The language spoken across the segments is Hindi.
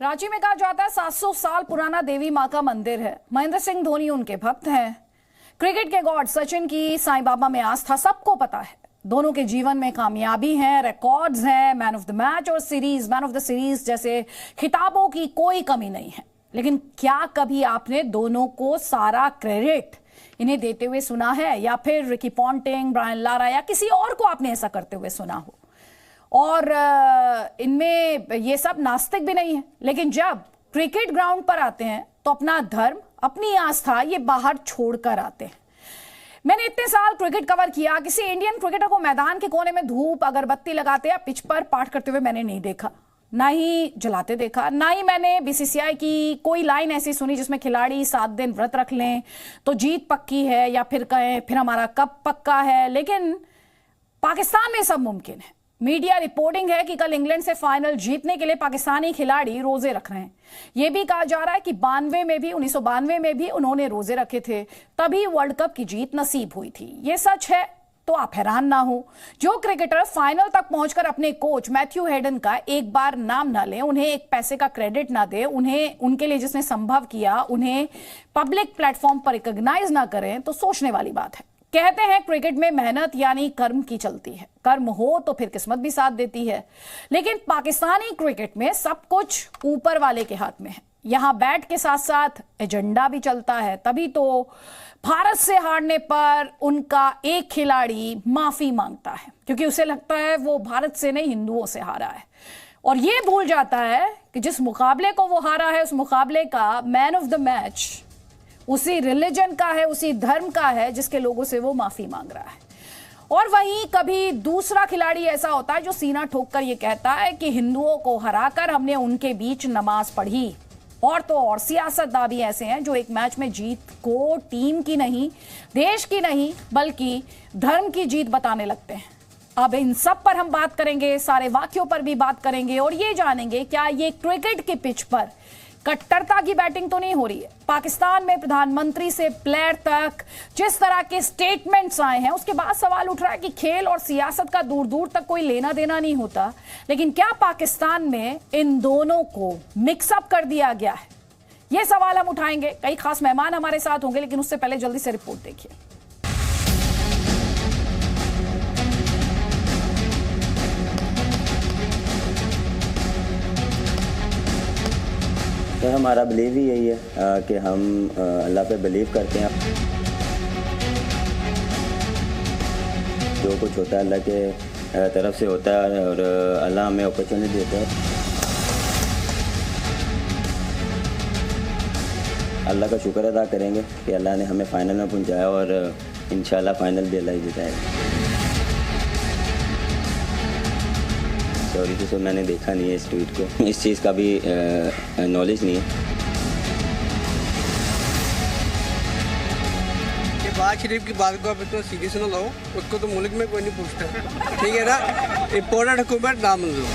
रांची में कहा जाता है 700 साल पुराना देवी मां का मंदिर है। महेंद्र सिंह धोनी उनके भक्त हैं। क्रिकेट के गॉड सचिन की साईं बाबा में आस्था सबको पता है। दोनों के जीवन में कामयाबी है, रिकॉर्ड्स हैं, मैन ऑफ द मैच और series, man of the series जैसे खिताबों की कोई कमी नहीं है। लेकिन क्या कभी आपने दोनों को सारा क्रेडिट इन्हें देते हुए सुना है, या फिर रिकी पॉन्टिंग, ब्रायन लारा या किसी और को आपने ऐसा करते हुए सुना हो? और इनमें ये सब नास्तिक भी नहीं है, लेकिन जब क्रिकेट ग्राउंड पर आते हैं तो अपना धर्म, अपनी आस्था ये बाहर छोड़कर आते हैं। मैंने इतने साल क्रिकेट कवर किया, किसी इंडियन क्रिकेटर को मैदान के कोने में धूप अगरबत्ती लगाते या पिच पर पाठ करते हुए मैंने नहीं देखा, ना ही जलाते देखा, ना ही मैंने बीसीसीआई की कोई लाइन ऐसी सुनी जिसमें खिलाड़ी 7 दिन व्रत रख लें तो जीत पक्की है, या फिर कहें फिर हमारा कप पक्का है। लेकिन पाकिस्तान में सब मुमकिन है। मीडिया रिपोर्टिंग है कि कल इंग्लैंड से फाइनल जीतने के लिए पाकिस्तानी खिलाड़ी रोजे रख रहे हैं। यह भी कहा जा रहा है कि 1992 में भी उन्होंने रोजे रखे थे, तभी वर्ल्ड कप की जीत नसीब हुई थी। यह सच है तो आप हैरान ना हो। जो क्रिकेटर फाइनल तक पहुंचकर अपने कोच मैथ्यू हेडन का एक बार नाम ना ले, उन्हें एक पैसे का क्रेडिट ना दे, उन्हें उनके लिए जिसने संभव किया उन्हें पब्लिक प्लेटफॉर्म पर रिकॉग्नाइज ना करें, तो सोचने वाली बात है। कहते हैं क्रिकेट में मेहनत यानी कर्म की चलती है, कर्म हो तो फिर किस्मत भी साथ देती है। लेकिन पाकिस्तानी क्रिकेट में सब कुछ ऊपर वाले के हाथ में है। यहां बैट के साथ साथ एजेंडा भी चलता है, तभी तो भारत से हारने पर उनका एक खिलाड़ी माफी मांगता है, क्योंकि उसे लगता है वो भारत से नहीं हिंदुओं से हारा है, और ये भूल जाता है कि जिस मुकाबले को वो हारा है उस मुकाबले का मैन ऑफ द मैच उसी रिलीजन का है, उसी धर्म का है जिसके लोगों से वो माफी मांग रहा है। और वहीं कभी दूसरा खिलाड़ी ऐसा होता है जो सीना ठोककर ये कहता है कि हिंदुओं को हराकर हमने उनके बीच नमाज पढ़ी। और तो और सियासतदान भी ऐसे हैं जो एक मैच में जीत को टीम की नहीं, देश की नहीं, बल्कि धर्म की जीत बताने लगते हैं। अब इन सब पर हम बात करेंगे, सारे वाक्यों पर भी बात करेंगे और ये जानेंगे क्या ये क्रिकेट के पिच पर कट्टरता की बैटिंग तो नहीं हो रही है। पाकिस्तान में प्रधानमंत्री से प्लेयर तक जिस तरह के स्टेटमेंट्स आए हैं, उसके बाद सवाल उठ रहा है कि खेल और सियासत का दूर दूर तक कोई लेना देना नहीं होता, लेकिन क्या पाकिस्तान में इन दोनों को मिक्सअप कर दिया गया है? यह सवाल हम उठाएंगे। कई खास मेहमान हमारे साथ होंगे, लेकिन उससे पहले जल्दी से रिपोर्ट देखिए। तो हमारा बिलीव ही यही है कि हम अल्लाह पे बिलीव करते हैं। जो कुछ होता है अल्लाह के तरफ से होता है और अल्लाह हमें अपॉर्चुनिटी देता है। अल्लाह का शुक्र अदा करेंगे कि अल्लाह ने हमें फाइनल में पहुंचाया और इंशाल्लाह फाइनल भी अल्लाह ही जिताएगा। सॉरी तो मैंने देखा नहीं है इस ट्वीट को, इस चीज़ का भी नॉलेज नहीं है। बात शरीफ की बात को आप इतना सीरियस ना लो, उसको तो मुल्क में कोई नहीं पूछता, ठीक है ना। इम्पोर्टेंट हुकूमत नामंजूर।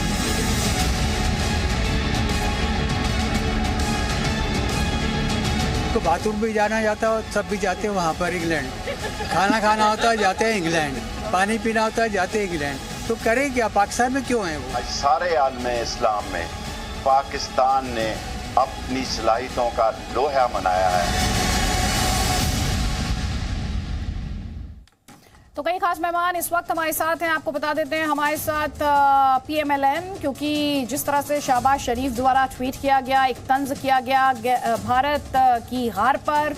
तो बाथरूम भी जाना जाता है, सब भी जाते हैं वहाँ पर इंग्लैंड। खाना खाना होता है जाते हैं इंग्लैंड, पानी पीना होता है जाते हैं इंग्लैंड। तो करें क्या? पाकिस्तान में क्यों है वो? सारे आलम इस्लाम में पाकिस्तान ने अपनी सलाहियतों का लोहा मनाया है। तो कई खास मेहमान इस वक्त हमारे साथ हैं। आपको बता देते हैं हमारे साथ PMLN, क्योंकि जिस तरह से शहबाज शरीफ द्वारा ट्वीट किया गया, एक तंज किया गया भारत की हार पर,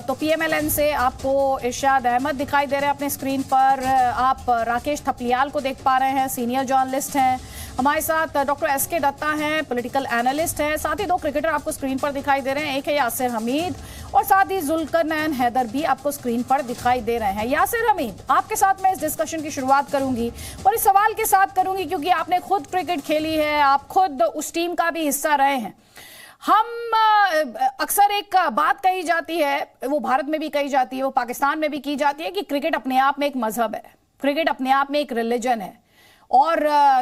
तो PMLN से आपको इरशाद अहमद दिखाई दे रहे हैं अपने स्क्रीन पर। आप राकेश थपलियाल को देख पा रहे हैं, सीनियर जर्नलिस्ट हैं। हमारे साथ डॉक्टर SK दत्ता हैं, पॉलिटिकल एनालिस्ट हैं। साथ ही 2 क्रिकेटर आपको स्क्रीन पर दिखाई दे रहे हैं, एक है यासिर हमीद और साथ ही जुल्करनैन हैदर भी आपको स्क्रीन पर दिखाई दे रहे हैं। यासिर हमीद, आपके साथ मैं इस डिस्कशन की शुरुआत करूंगी और इस सवाल के साथ करूंगी क्योंकि आपने खुद क्रिकेट खेली है, आप खुद उस टीम का भी हिस्सा रहे हैं। हम अक्सर एक बात कही जाती है, वो भारत में भी कही जाती है, वो पाकिस्तान में भी की जाती है कि क्रिकेट अपने आप में एक मजहब है, क्रिकेट अपने आप में एक रिलीजन है। और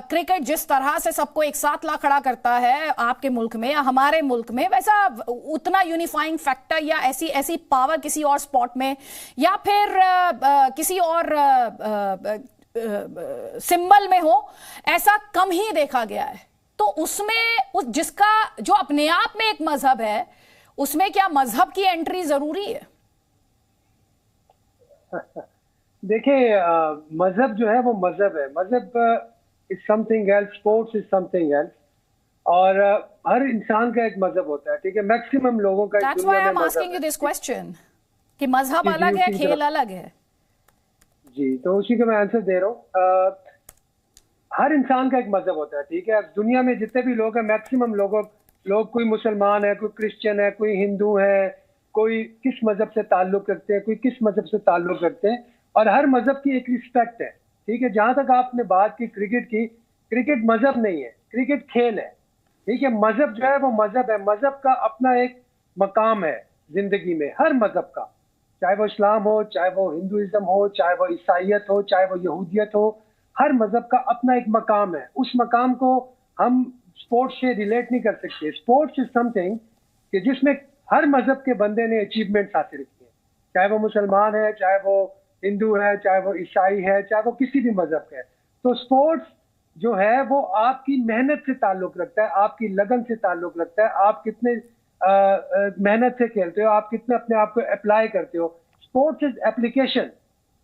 क्रिकेट जिस तरह से सबको एक साथ ला खड़ा करता है आपके मुल्क में या हमारे मुल्क में, वैसा उतना यूनिफाइंग फैक्टर या ऐसी पावर किसी और स्पोर्ट में या फिर किसी और सिंबल में हो, ऐसा कम ही देखा गया है। तो उसमें जिसका जो अपने आप में एक मजहब है, उसमें क्या मजहब की एंट्री जरूरी है? देखिए, मजहब जो है वो मजहब है। मजहब is something else, sports is something else. और हर इंसान का एक मजहब होता है, ठीक है। मैक्सिमम लोगों का That's why I'm asking you this question कि मजहब अलग है, खेल अलग है। जी, तो उसी का मैं आंसर दे रहा हूँ। हर इंसान का एक मजहब होता है, ठीक है। दुनिया में जितने भी लोग हैं, मैक्सिमम लोग कोई मुसलमान है, कोई क्रिश्चियन है, कोई हिंदू है, कोई किस मजहब से ताल्लुक रखते हैं, कोई किस मजहब से ताल्लुक रखते हैं, और हर मजहब की एक रिस्पेक्ट है, ठीक है। जहां तक आपने बात की क्रिकेट की, क्रिकेट मजहब नहीं है, क्रिकेट खेल है, ठीक है। मजहब जो है वो मजहब है। मजहब का अपना एक मकाम है जिंदगी में, हर मजहब का, चाहे वो इस्लाम हो, चाहे वो हिंदुइज्म हो, चाहे वो ईसाइयत हो, चाहे वो यहूदियत हो, हर मजहब का अपना एक मकाम है। उस मकाम को हम स्पोर्ट्स से रिलेट नहीं कर सकते। स्पोर्ट्स इज समथिंग कि जिसमें हर मजहब के बंदे ने अचीवमेंट्स हासिल की है, चाहे वो मुसलमान है, चाहे वो हिंदू है, चाहे वो ईसाई है, चाहे वो किसी भी मजहब का है। तो स्पोर्ट्स जो है वो आपकी मेहनत से ताल्लुक रखता है, आपकी लगन से ताल्लुक रखता है, आप कितने मेहनत से खेलते हो, आप कितने अपने आप को अप्लाई करते हो। स्पोर्ट्स इज एप्लीकेशन,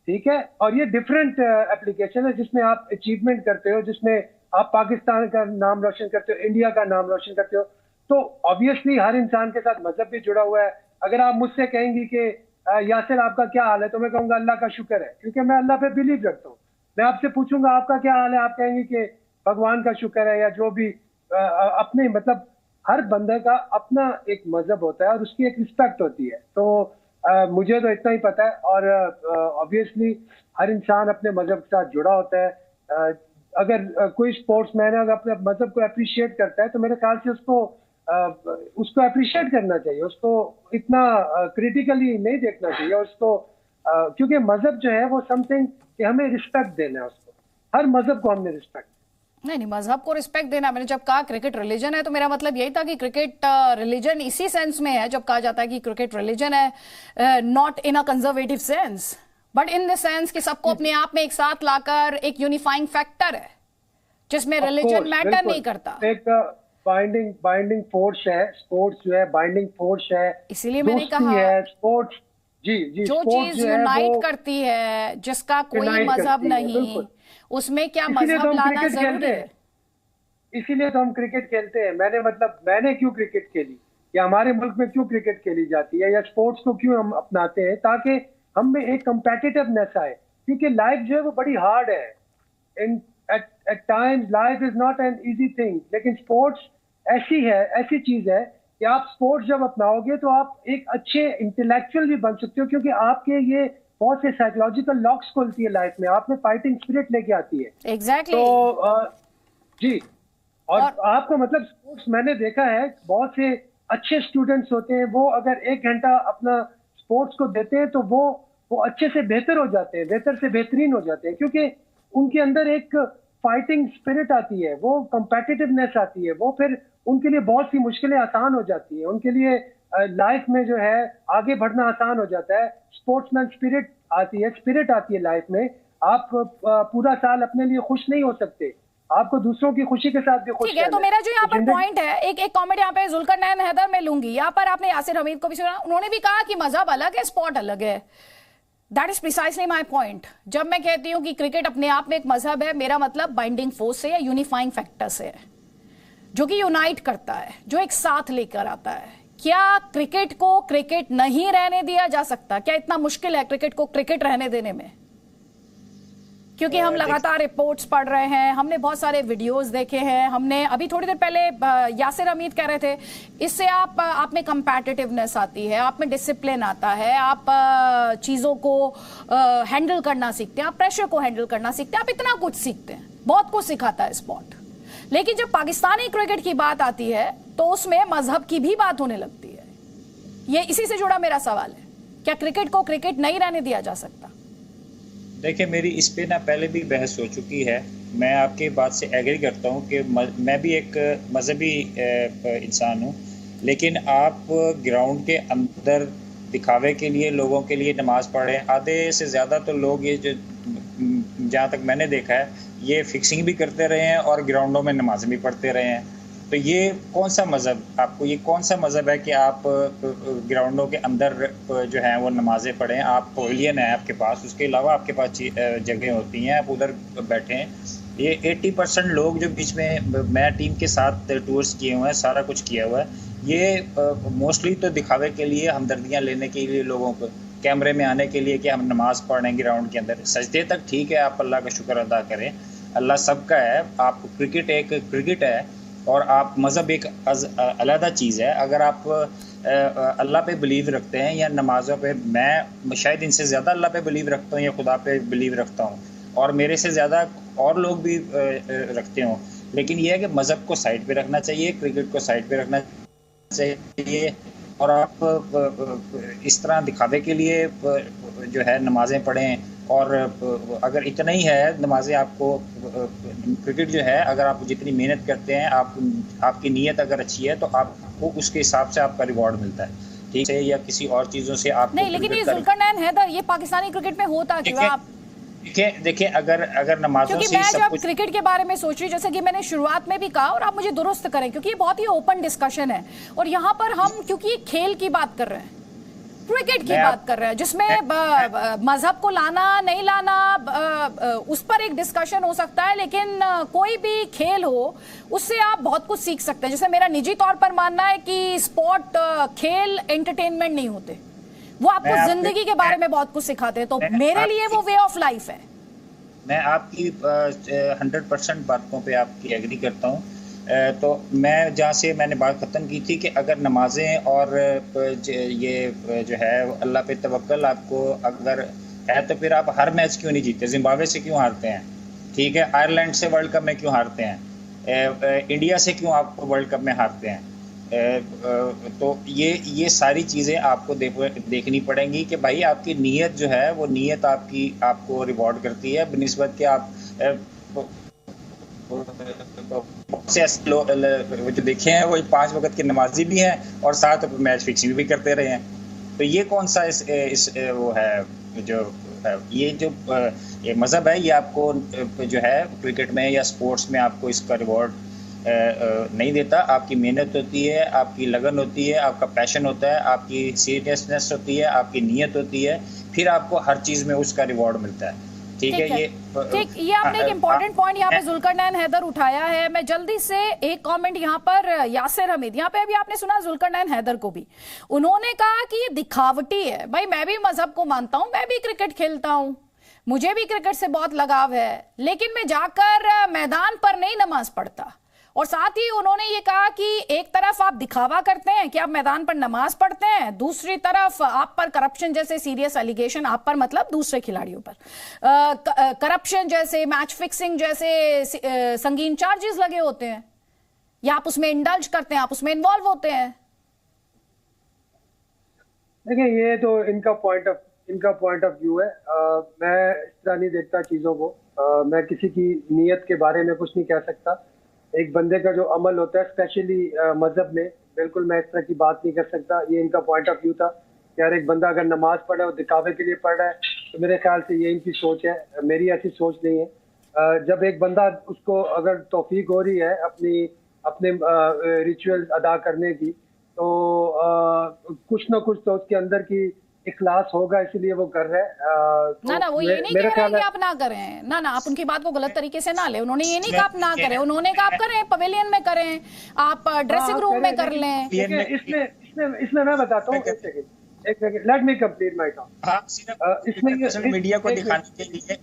ठीक है। और ये डिफरेंट एप्लीकेशन है जिसमें आप अचीवमेंट करते हो, जिसमें आप पाकिस्तान का नाम रोशन करते हो, इंडिया का नाम रोशन करते हो। तो ऑब्वियसली हर इंसान के साथ मजहब भी जुड़ा हुआ है। अगर आप मुझसे कहेंगी कि यासिर आपका क्या हाल है, तो मैं कहूँगा अल्लाह का शुक्र है, क्योंकि मैं अल्लाह पे बिलीव रखता हूँ। मैं आपसे पूछूंगा आपका क्या हाल है, आप कहेंगे कि भगवान का शुक्र है, या जो भी अपने, मतलब हर बंदे का अपना एक मजहब होता है और उसकी एक रिस्पेक्ट होती है। तो मुझे तो इतना ही पता है। और ऑब्वियसली हर इंसान अपने मजहब के साथ जुड़ा होता है। अगर कोई स्पोर्ट्समैन अगर अपने मजहब को अप्रिशिएट करता है, तो मेरे ख्याल से उसको अप्रिशिएट करना चाहिए, उसको इतना क्रिटिकली नहीं देखना चाहिए उसको, क्योंकि मजहब जो है वो समथिंग कि हमें रिस्पेक्ट देना है उसको, हर मजहब को हमने रिस्पेक्ट। नहीं, मजहब को रिस्पेक्ट देना, मैंने जब कहा क्रिकेट रिलीजन है तो मेरा मतलब यही था कि क्रिकेट रिलीजन इसी सेंस में है, जब कहा जाता है कि क्रिकेट रिलीजन है, not in a conservative sense but in the sense कि सबको अपने आप में एक साथ लाकर एक यूनिफाइंग फैक्टर है जिसमें रिलीजन मैटर नहीं करता। एक बाइंडिंग फोर्स है, स्पोर्ट्स जो है बाइंडिंग फोर्स है, इसीलिए मैंने कहा स्पोर्ट्स जी जो चीज यूनाइट करती है, जिसका कोई मजहब नहीं, उसमें क्या मजहब लाना जरूरी है। इसीलिए तो हम क्रिकेट खेलते हैं। मैंने क्यों क्रिकेट खेली, या हमारे मुल्क में क्यों क्रिकेट खेली जाती है, या स्पोर्ट्स को क्यों हम अपनाते हैं, ताकि हम में एक कम्पेटिटिवनेस आए। क्योंकि लाइफ जो है वो बड़ी हार्ड है, at times life is not an easy thing, लेकिन स्पोर्ट्स ऐसी चीज है कि आप स्पोर्ट्स जब अपनाओगे तो आप एक अच्छे इंटेलेक्चुअल भी बन सकते हो, क्योंकि आपके ये बहुत से साइकोलॉजिकल लॉक्स खुलती है लाइफ में, आप में फाइटिंग स्पिरिट लेके आती है। एग्जैक्टली तो जी, और आपको मतलब स्पोर्ट्स, मैंने देखा है बहुत से अच्छे स्टूडेंट्स होते हैं, वो अगर 1 घंटा अपना स्पोर्ट्स को देते हैं तो वो अच्छे से बेहतर हो जाते हैं, बेहतर से बेहतरीन हो जाते हैं, क्योंकि उनके अंदर एक फाइटिंग स्पिरिट आती है, वो कम्पेटिटिवनेस आती है, वो फिर उनके लिए बहुत सी मुश्किलें आसान हो जाती है, उनके लिए लाइफ में जो है आगे बढ़ना आसान हो जाता है। स्पोर्ट्समैन स्पिरिट आती है लाइफ में। आप पूरा साल अपने लिए खुश नहीं हो सकते, आपको दूसरों की खुशी के साथ भी खुश ठीक है। तो मेरा जो यहाँ पर पॉइंट है, एक कमेंट यहाँ पे जुल्करनैन हैदर में लूंगी, यहाँ पर आपने यासिर हमीद को भी सुना, उन्होंने भी कहा कि मजहब अलग है, स्पोर्ट अलग है। That is precisely my point. जब मैं कहती हूँ कि क्रिकेट अपने आप में एक मजहब है, मेरा मतलब बाइंडिंग फोर्स से या यूनिफाइंग फैक्टर से है, जो कि यूनाइट करता है, जो एक साथ लेकर आता है। क्या क्रिकेट को क्रिकेट नहीं रहने दिया जा सकता? क्या इतना मुश्किल है क्रिकेट को क्रिकेट रहने देने में? क्योंकि हम लगातार रिपोर्ट्स पढ़ रहे हैं, हमने बहुत सारे वीडियोस देखे हैं, हमने अभी थोड़ी देर पहले यासिर हमीद कह रहे थे, इससे आप में कंपैटिटिवनेस आती है, आप में डिसिप्लिन आता है, आप चीज़ों को हैंडल करना सीखते हैं, आप प्रेशर को हैंडल करना सीखते हैं, आप इतना कुछ सीखते हैं, बहुत कुछ सिखाता है स्पोर्ट। लेकिन जब पाकिस्तानी क्रिकेट की बात आती है तो उसमें मजहब की भी बात होने लगती है। ये इसी से जुड़ा मेरा सवाल है, क्या क्रिकेट को क्रिकेट नहीं रहने दिया जा सकता? देखिए, मेरी इस पे ना पहले भी बहस हो चुकी है। मैं आपकी बात से एग्री करता हूँ कि मैं भी एक मजहबी इंसान हूँ, लेकिन आप ग्राउंड के अंदर दिखावे के लिए लोगों के लिए नमाज पढ़ रहे हैं। आधे से ज़्यादा तो लोग, ये जो जहाँ तक मैंने देखा है, ये फिक्सिंग भी करते रहे हैं और ग्राउंडों में नमाज़ें भी पढ़ते रहे हैं। तो ये कौन सा मज़हब, आपको ये कौन सा मज़हब है कि आप ग्राउंडों के अंदर जो है वो नमाज़ें पढ़ें? आप पवेलियन है आपके पास, उसके अलावा आपके पास जगह होती हैं, आप उधर बैठें। ये 80% लोग जो बीच में, मैं टीम के साथ टूर्स किए हुए हैं, सारा कुछ किया हुआ है, ये मोस्टली तो दिखावे के लिए, हमदर्दियाँ लेने के लिए, लोगों को कैमरे में आने के लिए कि हम नमाज़ पढ़ रहे हैं ग्राउंड के अंदर। सजदे तक ठीक है, आप अल्लाह का शुक्र अदा करें, अल्लाह सबका है। आप क्रिकेट एक क्रिकेट है और आप मज़हब एक अलग चीज़ है। अगर आप अल्लाह पे बिलीव रखते हैं या नमाज़ों पे, मैं शायद इनसे ज़्यादा अल्लाह पे बिलीव रखता हूँ या खुदा पे बिलीव रखता हूँ, और मेरे से ज़्यादा और लोग भी रखते हों, लेकिन यह है कि मज़हब को साइड पे रखना चाहिए, क्रिकेट को साइड पे रखना चाहिए। और आप इस तरह दिखावे के लिए जो है नमाज़ें पढ़ें, और अगर इतना ही है नमाज़ें, आपको क्रिकेट जो है, अगर आप जितनी मेहनत करते हैं, आपकी नीयत अगर अच्छी है, तो आपको उसके हिसाब से आपका रिवॉर्ड मिलता है, ठीक है, या किसी और चीज़ों से आप नहीं। लेकिन ये जुल्करनैन हैदर, ये पाकिस्तानी क्रिकेट में होता क्यों? आप देखिए अगर नमाजों से मैं सब जब कुछ क्रिकेट के बारे में सोच रही, जैसे कि मैंने शुरुआत में भी कहा, और आप मुझे दुरुस्त करें, क्योंकि ये बहुत ही ओपन डिस्कशन है, और यहाँ पर हम क्योंकि खेल की बात कर रहे हैं, क्रिकेट की बात कर रहे हैं, जिसमें मजहब को लाना नहीं लाना, उस पर एक डिस्कशन हो सकता है, लेकिन कोई भी खेल हो उससे आप बहुत कुछ सीख सकते हैं। जैसे मेरा निजी तौर पर मानना है कि स्पोर्ट, खेल एंटरटेनमेंट नहीं होते, वो आपको जिंदगी के बारे में बहुत कुछ सिखाते हैं, तो मेरे लिए वो वे ऑफ लाइफ है। मैं आपकी 100% बातों पे आपकी एग्री करता हूँ। तो मैं जहाँ से मैंने बात ख़त्म की थी कि अगर नमाजें और ये जो है अल्लाह पे तवक्कल आपको अगर है, तो फिर आप हर मैच क्यों नहीं जीते? जिम्बाब्वे से क्यों हारते हैं? ठीक है, आयरलैंड से वर्ल्ड कप में क्यों हारते हैं? इंडिया से क्यों आप वर्ल्ड कप में हारते हैं? तो ये सारी चीज़ें आपको देखनी पड़ेंगी कि भाई आपकी नीयत जो है, वो नीयत आपको रिवॉर्ड करती है, बनिस्बत के आप से लोग जो देखे हैं वो 5 वक्त के नमाजी भी हैं और साथ मैच फिक्सिंग भी करते रहे हैं। तो ये कौन सा इस वो है जो ये मज़हब है, ये आपको जो है क्रिकेट में या स्पोर्ट्स में आपको इसका रिवॉर्ड नहीं देता। आपकी मेहनत होती है, आपकी लगन होती है, आपका पैशन होता है, आपकी सीरियसनेस होती है, आपकी नीयत होती है, फिर आपको हर चीज़ में उसका रिवॉर्ड मिलता है। ठीक है, ये आपने एक इम्पोर्टेंट पॉइंट यहाँ पे जुल्करनैन हैदर उठाया है। मैं जल्दी से एक कमेंट यहाँ पर यासिर हमीद, यहाँ पे अभी आपने सुना जुल्करनैन हैदर को भी, उन्होंने कहा कि ये दिखावटी है। भाई मैं भी मजहब को मानता हूँ, मैं भी क्रिकेट खेलता हूँ, मुझे भी क्रिकेट से बहुत लगाव है, लेकिन मैं जाकर मैदान पर नहीं नमाज पढ़ता। और साथ ही उन्होंने ये कहा कि एक तरफ आप दिखावा करते हैं कि आप मैदान पर नमाज पढ़ते हैं, दूसरी तरफ आप पर करप्शन जैसे सीरियस एलिगेशन, आप पर मतलब दूसरे खिलाड़ियों पर करप्शन जैसे, मैच फिक्सिंग जैसे संगीन चार्जेस लगे होते हैं, या आप उसमें इंडल्ज करते हैं, आप उसमें इन्वॉल्व होते हैं। देखिए, ये तो इनका पॉइंट ऑफ व्यू है। मैं इस तरह नहीं देखता चीज़ों को। मैं किसी की नीयत के बारे में कुछ नहीं कह सकता। एक बंदे का जो अमल होता है, स्पेशली मजहब में, बिल्कुल मैं इस तरह की बात नहीं कर सकता। ये इनका पॉइंट ऑफ व्यू था। यार एक बंदा अगर नमाज पढ़ा है और दिखावे के लिए पढ़ रहा है, तो मेरे ख्याल से ये इनकी सोच है, मेरी ऐसी सोच नहीं है। जब एक बंदा, उसको अगर तौफीक हो रही है अपने रिचुअल अदा करने की, तो कुछ ना कुछ तो उसके अंदर की इखलास होगा, इसलिए वो कर रहे हैं। ना वो ये नहीं कह रहे कि आप ना करें, ना आप उनकी बात को गलत तरीके से ना ले। उन्होंने ये नहीं कहा आप ना करें, उन्होंने कहा आप करें, पवेलियन में करें, आप ड्रेसिंग रूम में कर लें। इसमें मैं बताता हूँ, एक second, let me complete my talk. इसमें मीडिया को दिखाने के लिए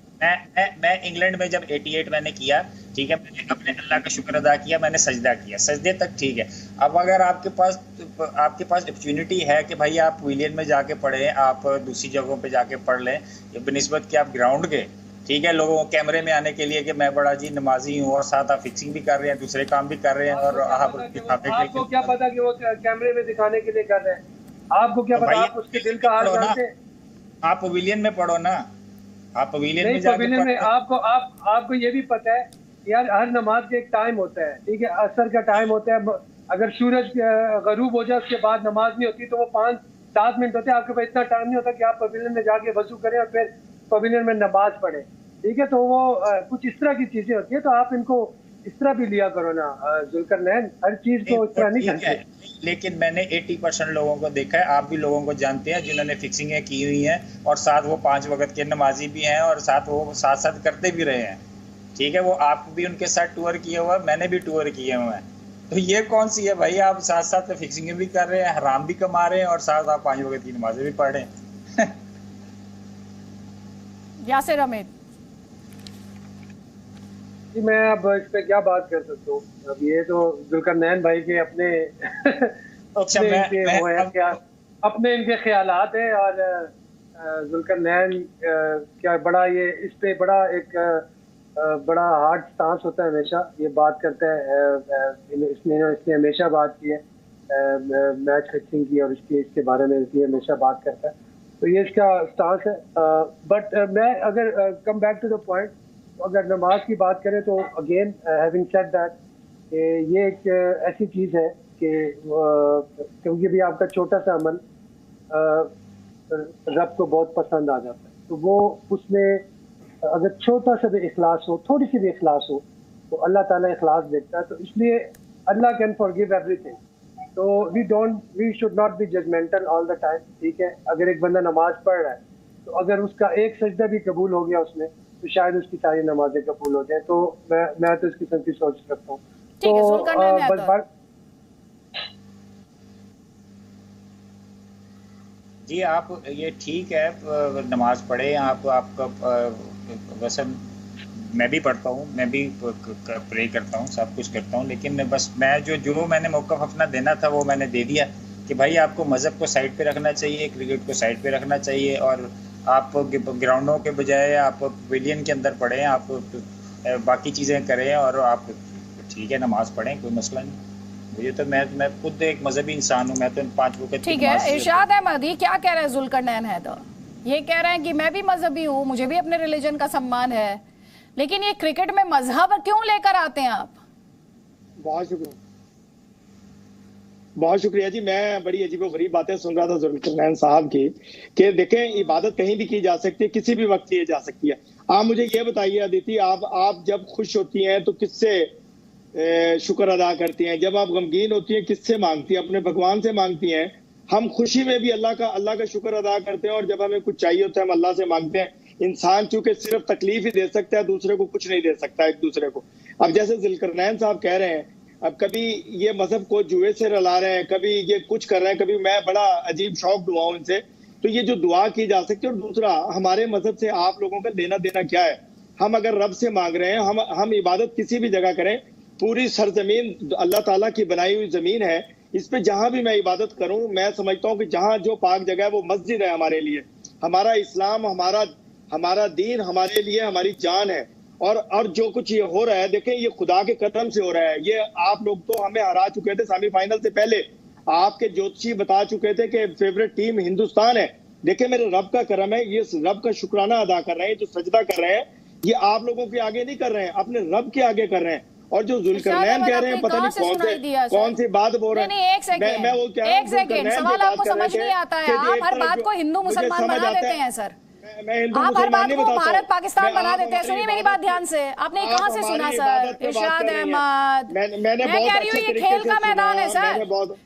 मैं इंग्लैंड में जब 88 मैंने किया, ठीक है, मैंने अपने अल्लाह का शुक्र अदा किया, मैंने सजदा किया, सजदे तक ठीक है। अब अगर आपके पास अपॉर्चुनिटी है कि भाई आप पवेलियन में जाके पढ़ें, आप दूसरी जगहों पे जाके पढ़ लें, बनिस्बत कि आप ग्राउंड के, ठीक है, लोगों को कैमरे में आने के लिए कि मैं बड़ा जी नमाजी हूँ, और साथ आप फिक्सिंग भी कर रहे हैं, दूसरे काम भी कर रहे हैं, और आपको क्या पता कि वो कैमरे में दिखाने के लिए कर रहे हैं? आपको क्या पता? आप उसके दिल का हाल जानते हैं? आप पवेलियन में पढ़ो ना, आप पवेलियन में पवेलियन में आपको ये भी पता है यार, हर नमाज का एक टाइम होता है, ठीक है, असर का टाइम होता है। अगर सूरज गरूब हो जाए उसके बाद नमाज नहीं होती, तो वो 5-7 मिनट होते हैं। आपके पास इतना टाइम नहीं होता कि आप पवेलियन में जाके वजू करें और फिर पवेलियन में नमाज पढ़ें, ठीक है, तो वो कुछ इस तरह की चीजें होती है, तो आप इनको इस तरह भी लिया करो ना जुल्करनैन, हर चीज को इस तरह नहीं करते। लेकिन मैंने 80% लोगों को देखा है, आप भी लोगों को जानते हैं जिन्होंने फिक्सिंगें की हुई हैं और साथ वो 5 वक्त के नमाजी भी हैं और साथ वो साथ साथ करते भी रहे हैं। ठीक है, वो आप भी उनके साथ टूर किए हुआ, मैंने भी टूर किए हुए हैं। तो ये कौन सी है भाई, आप साथ साथ फिक्सिंगें भी कर रहे हैं, हराम भी कमा रहे हैं और साथ आप 5 वक्त की नमाजें भी पढ़ रहे हैं। यासिर अहमद जी, मैं अब इस पे क्या बात कर सकता हूँ। अब ये तो जुल्करनैन भाई के अपने अपने इनके ख्यालात हैं, और जुल्करनैन क्या बड़ा ये इस पे बड़ा एक बड़ा हार्ड स्टांस होता है, हमेशा ये बात करता है। इसने हमेशा बात की है मैच फिक्सिंग की, और इसके बारे में ये हमेशा बात करता है, तो ये इसका स्टांस है। बट मैं अगर come back to the point, अगर नमाज की बात करें तो अगेन हैविंग सेड दैट ये एक ऐसी चीज़ है कि क्योंकि भी आपका छोटा सा अमल रब को बहुत पसंद आ जाता है, तो वो उसमें अगर छोटा सा भी इखलास हो, थोड़ी सी भी इखलास हो, तो अल्लाह ताला इखलास देखता है। तो इसलिए अल्लाह कैन फॉरगिव एवरीथिंग, तो we should not be judgemental all the time. ठीक है, अगर एक बंदा नमाज पढ़ रहा है, तो अगर उसका एक सजदा भी कबूल हो गया उसमें, तो शायद उसकी सारी नमाजें कबूल हो जाए। तो मैं तो इस किस्म की सोच रखता हूँ। तो जी, आप ये ठीक है, नमाज पढ़े आप, आपका वैसे मैं भी पढ़ता हूँ, मैं भी प्रे करता हूँ, सब कुछ करता हूँ, लेकिन बस जो मैंने मौक़िफ़ अपना देना था वो मैंने दे दिया कि भाई आपको मज़हब को साइड पे रखना चाहिए, क्रिकेट को साइड पे रखना चाहिए, और आप ग्राउंडों के बजाय आप पवेलियन के अंदर पढ़ें, आप बाकी चीज़ें करें, और आप ठीक है नमाज पढ़ें, कोई मसला नहीं। मुझे तो मैं खुद एक मजहबी इंसान हूँ, मैं तो 5 वक्त ठीक है। इरशाद अहमद ये क्या कह रहे हैं जुल्करनैन हैदर, ये कह रहे हैं कि मैं भी मजहबी हूँ, मुझे भी अपने रिलीजन का सम्मान है, लेकिन ये क्रिकेट में मजहब क्यों लेकर आते हैं आप? बहुत शुक्रिया जी। मैं बड़ी अजीबोगरीब बातें सुन रहा था जुल्करनैन साहब की, कि देखें इबादत कहीं भी की जा सकती है, किसी भी वक्त की जा सकती है। आप मुझे ये बताइए अदिति, आप जब खुश होती हैं तो किससे शुक्र अदा करती हैं? जब आप गमगीन होती हैं किससे मांगती हैं? अपने भगवान से मांगती हैं। हम खुशी में भी अल्लाह का शुक्र अदा करते हैं, और जब हमें कुछ चाहिए होता है हम अल्लाह से मांगते हैं। इंसान चूंकि सिर्फ तकलीफ ही दे सकता है, दूसरे को कुछ नहीं दे सकता एक दूसरे को। अब जैसे जुल्करनैन साहब कह रहे हैं, अब कभी ये मजहब को जुए से रला रहे हैं, कभी ये कुछ कर रहे हैं, कभी मैं बड़ा अजीब शौक हुआ हूं इनसे। तो ये जो दुआ की जा सकती है, और दूसरा हमारे मजहब से आप लोगों का लेना देना क्या है? हम अगर रब से मांग रहे हैं, हम इबादत किसी भी जगह करें, पूरी सरजमीन अल्लाह ताला की बनाई हुई जमीन है, इस पे जहां भी मैं इबादत करूं, मैं समझता हूं कि जहां जो पाक जगह है वो मस्जिद है हमारे लिए। हमारा इस्लाम, हमारा दीन हमारे लिए हमारी जान है। और जो कुछ ये हो रहा है, देखें ये खुदा के कदम से हो रहा है। ये आप लोग तो हमें हरा चुके थे सेमीफाइनल से पहले, आपके ज्योतिषी बता चुके थे कि फेवरेट टीम हिंदुस्तान है। देखें मेरे रब का करम है, ये रब का शुक्राना अदा कर रहे हैं, जो सजदा कर रहे हैं ये आप लोगों के आगे नहीं कर रहे हैं, अपने रब के आगे कर रहे हैं। और जो जुल्करनैन कह रहे हैं पता नहीं कौन सी बात बोल रहे हैं। मैं वो कह रहा हूं, एक सेकंड, सवाल आपको समझ नहीं आता है, आप हर बात को हिंदू मुसलमान बना देते हैं सर। आप हर बात को भारत पाकिस्तान बना देते हैं। सुनिए मेरी बात ध्यान से, आपने कहाँ से सुना सर? इरशाद अहमद, मैं कह रही हूँ ये खेल का मैदान है सर,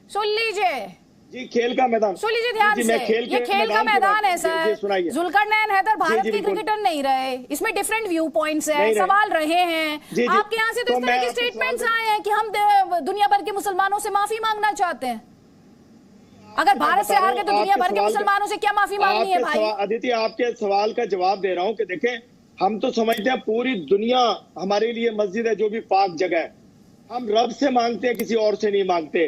सुन लीजिए जी, खेल का मैदान सुन लीजिए ध्यान से, ये खेल का मैदान है सर। जुल्करनैन हैदर भारत के क्रिकेटर नहीं रहे, इसमें डिफरेंट व्यू पॉइंट्स हैं, सवाल रहे हैं। आपके यहाँ से तो इस तरह के स्टेटमेंट्स आए हैं कि हम दुनिया भर के मुसलमानों से माफी मांगना चाहते हैं। अगर भारत से हार गए तो दुनिया भर के मुसलमानों से क्या माफी मांगनी है भाई? अदिति आपके सवाल का जवाब दे रहा हूँ कि देखें, हम तो समझते हैं पूरी दुनिया हमारे लिए मस्जिद है, जो भी पाक जगह है। हम रब से मांगते हैं, किसी और से नहीं मांगते।